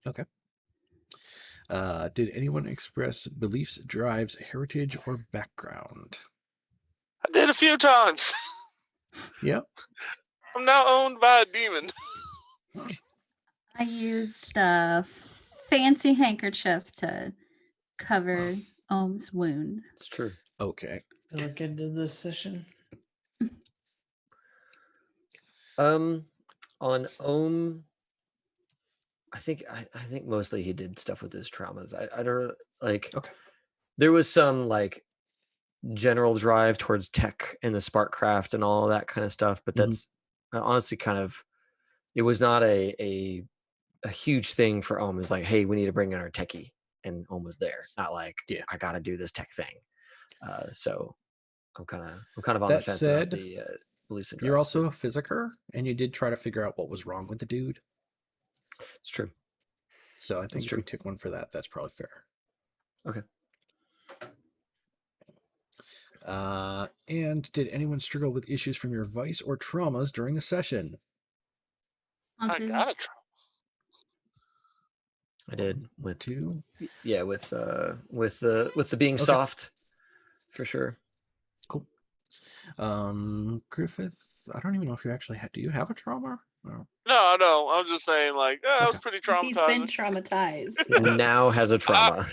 Okay. Did anyone express beliefs, drives, heritage, or background? I did a few times. Yep. I'm now owned by a demon. I used a fancy handkerchief to cover Ohm's wound. It's true. Okay. Look into this session. On Ohm, I think mostly he did stuff with his traumas. I don't like. Okay. There was some like general drive towards tech and the Sparkcraft and all of that kind of stuff, but that's honestly kind of. It was not a huge thing for Ohm. It's like, hey, we need to bring in our techie, and Ohm was there. Not like, I got to do this tech thing. So I'm kind of on the fence about the beliefs and drives. You're also a physiker, and you did try to figure out what was wrong with the dude. It's true. So I think if we took one for that, that's probably fair. Okay. And did anyone struggle with issues from your vice or traumas during the session? I got a trauma. I did with two. Yeah, with the being soft, for sure. Cool. Griffith, I don't even know if you actually do you have a trauma? No. I'm just saying, like, I was pretty traumatized. He's been traumatized. Now has a trauma.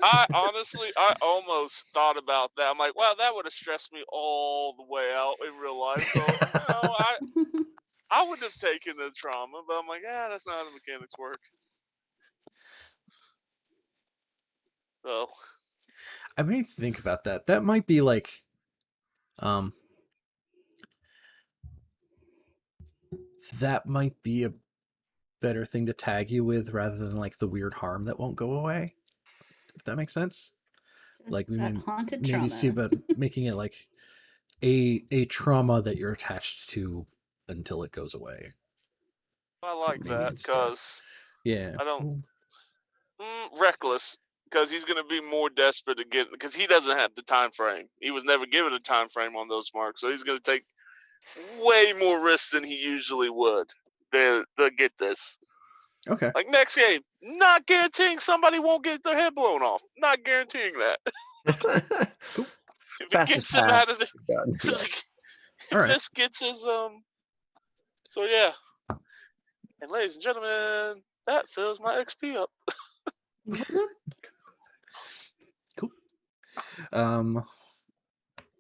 I honestly, I almost thought about that. I'm like, wow, that would have stressed me all the way out in real life. So, I would have taken the trauma, but I'm like, that's not how the mechanics work. So, I may think about that. That might be like, that might be a better thing to tag you with rather than like the weird harm that won't go away. If that makes sense. Like we maybe see about making it like a trauma that you're attached to until it goes away. I like that because I don't reckless because he's going to be more desperate to get because he doesn't have the time frame. He was never given a time frame on those marks, so he's going to take way more risks than he usually would to get this. Okay. Like next game, not guaranteeing somebody won't get their head blown off. Not guaranteeing that. Cool. If it Fastest gets him path out of the, done. Yeah. if All right. this gets his So yeah. And ladies and gentlemen, that fills my XP up. Cool.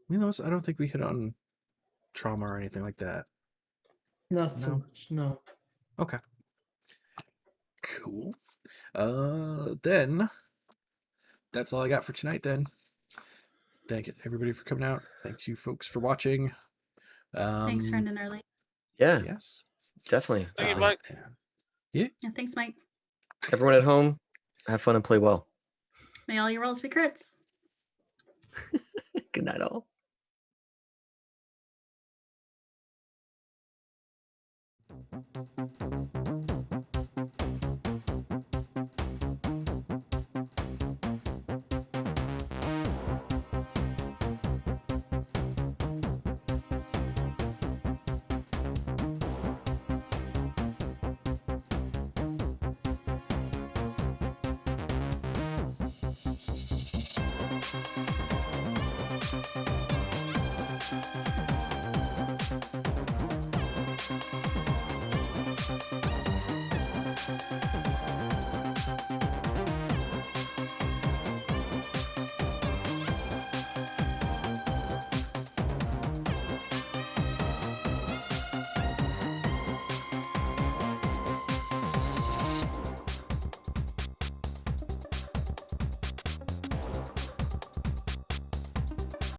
Milos, I don't think we hit on trauma or anything like that. Not so No. much. No. Okay. Cool. Then that's all I got for tonight. Then thank everybody for coming out. Thanks you folks for watching. Thanks for ending early. Yeah, Yes. definitely. Thank you, definitely. Mike. Yeah. Yeah, thanks, Mike. Everyone at home, have fun and play well. May all your rolls be crits. Good night, all.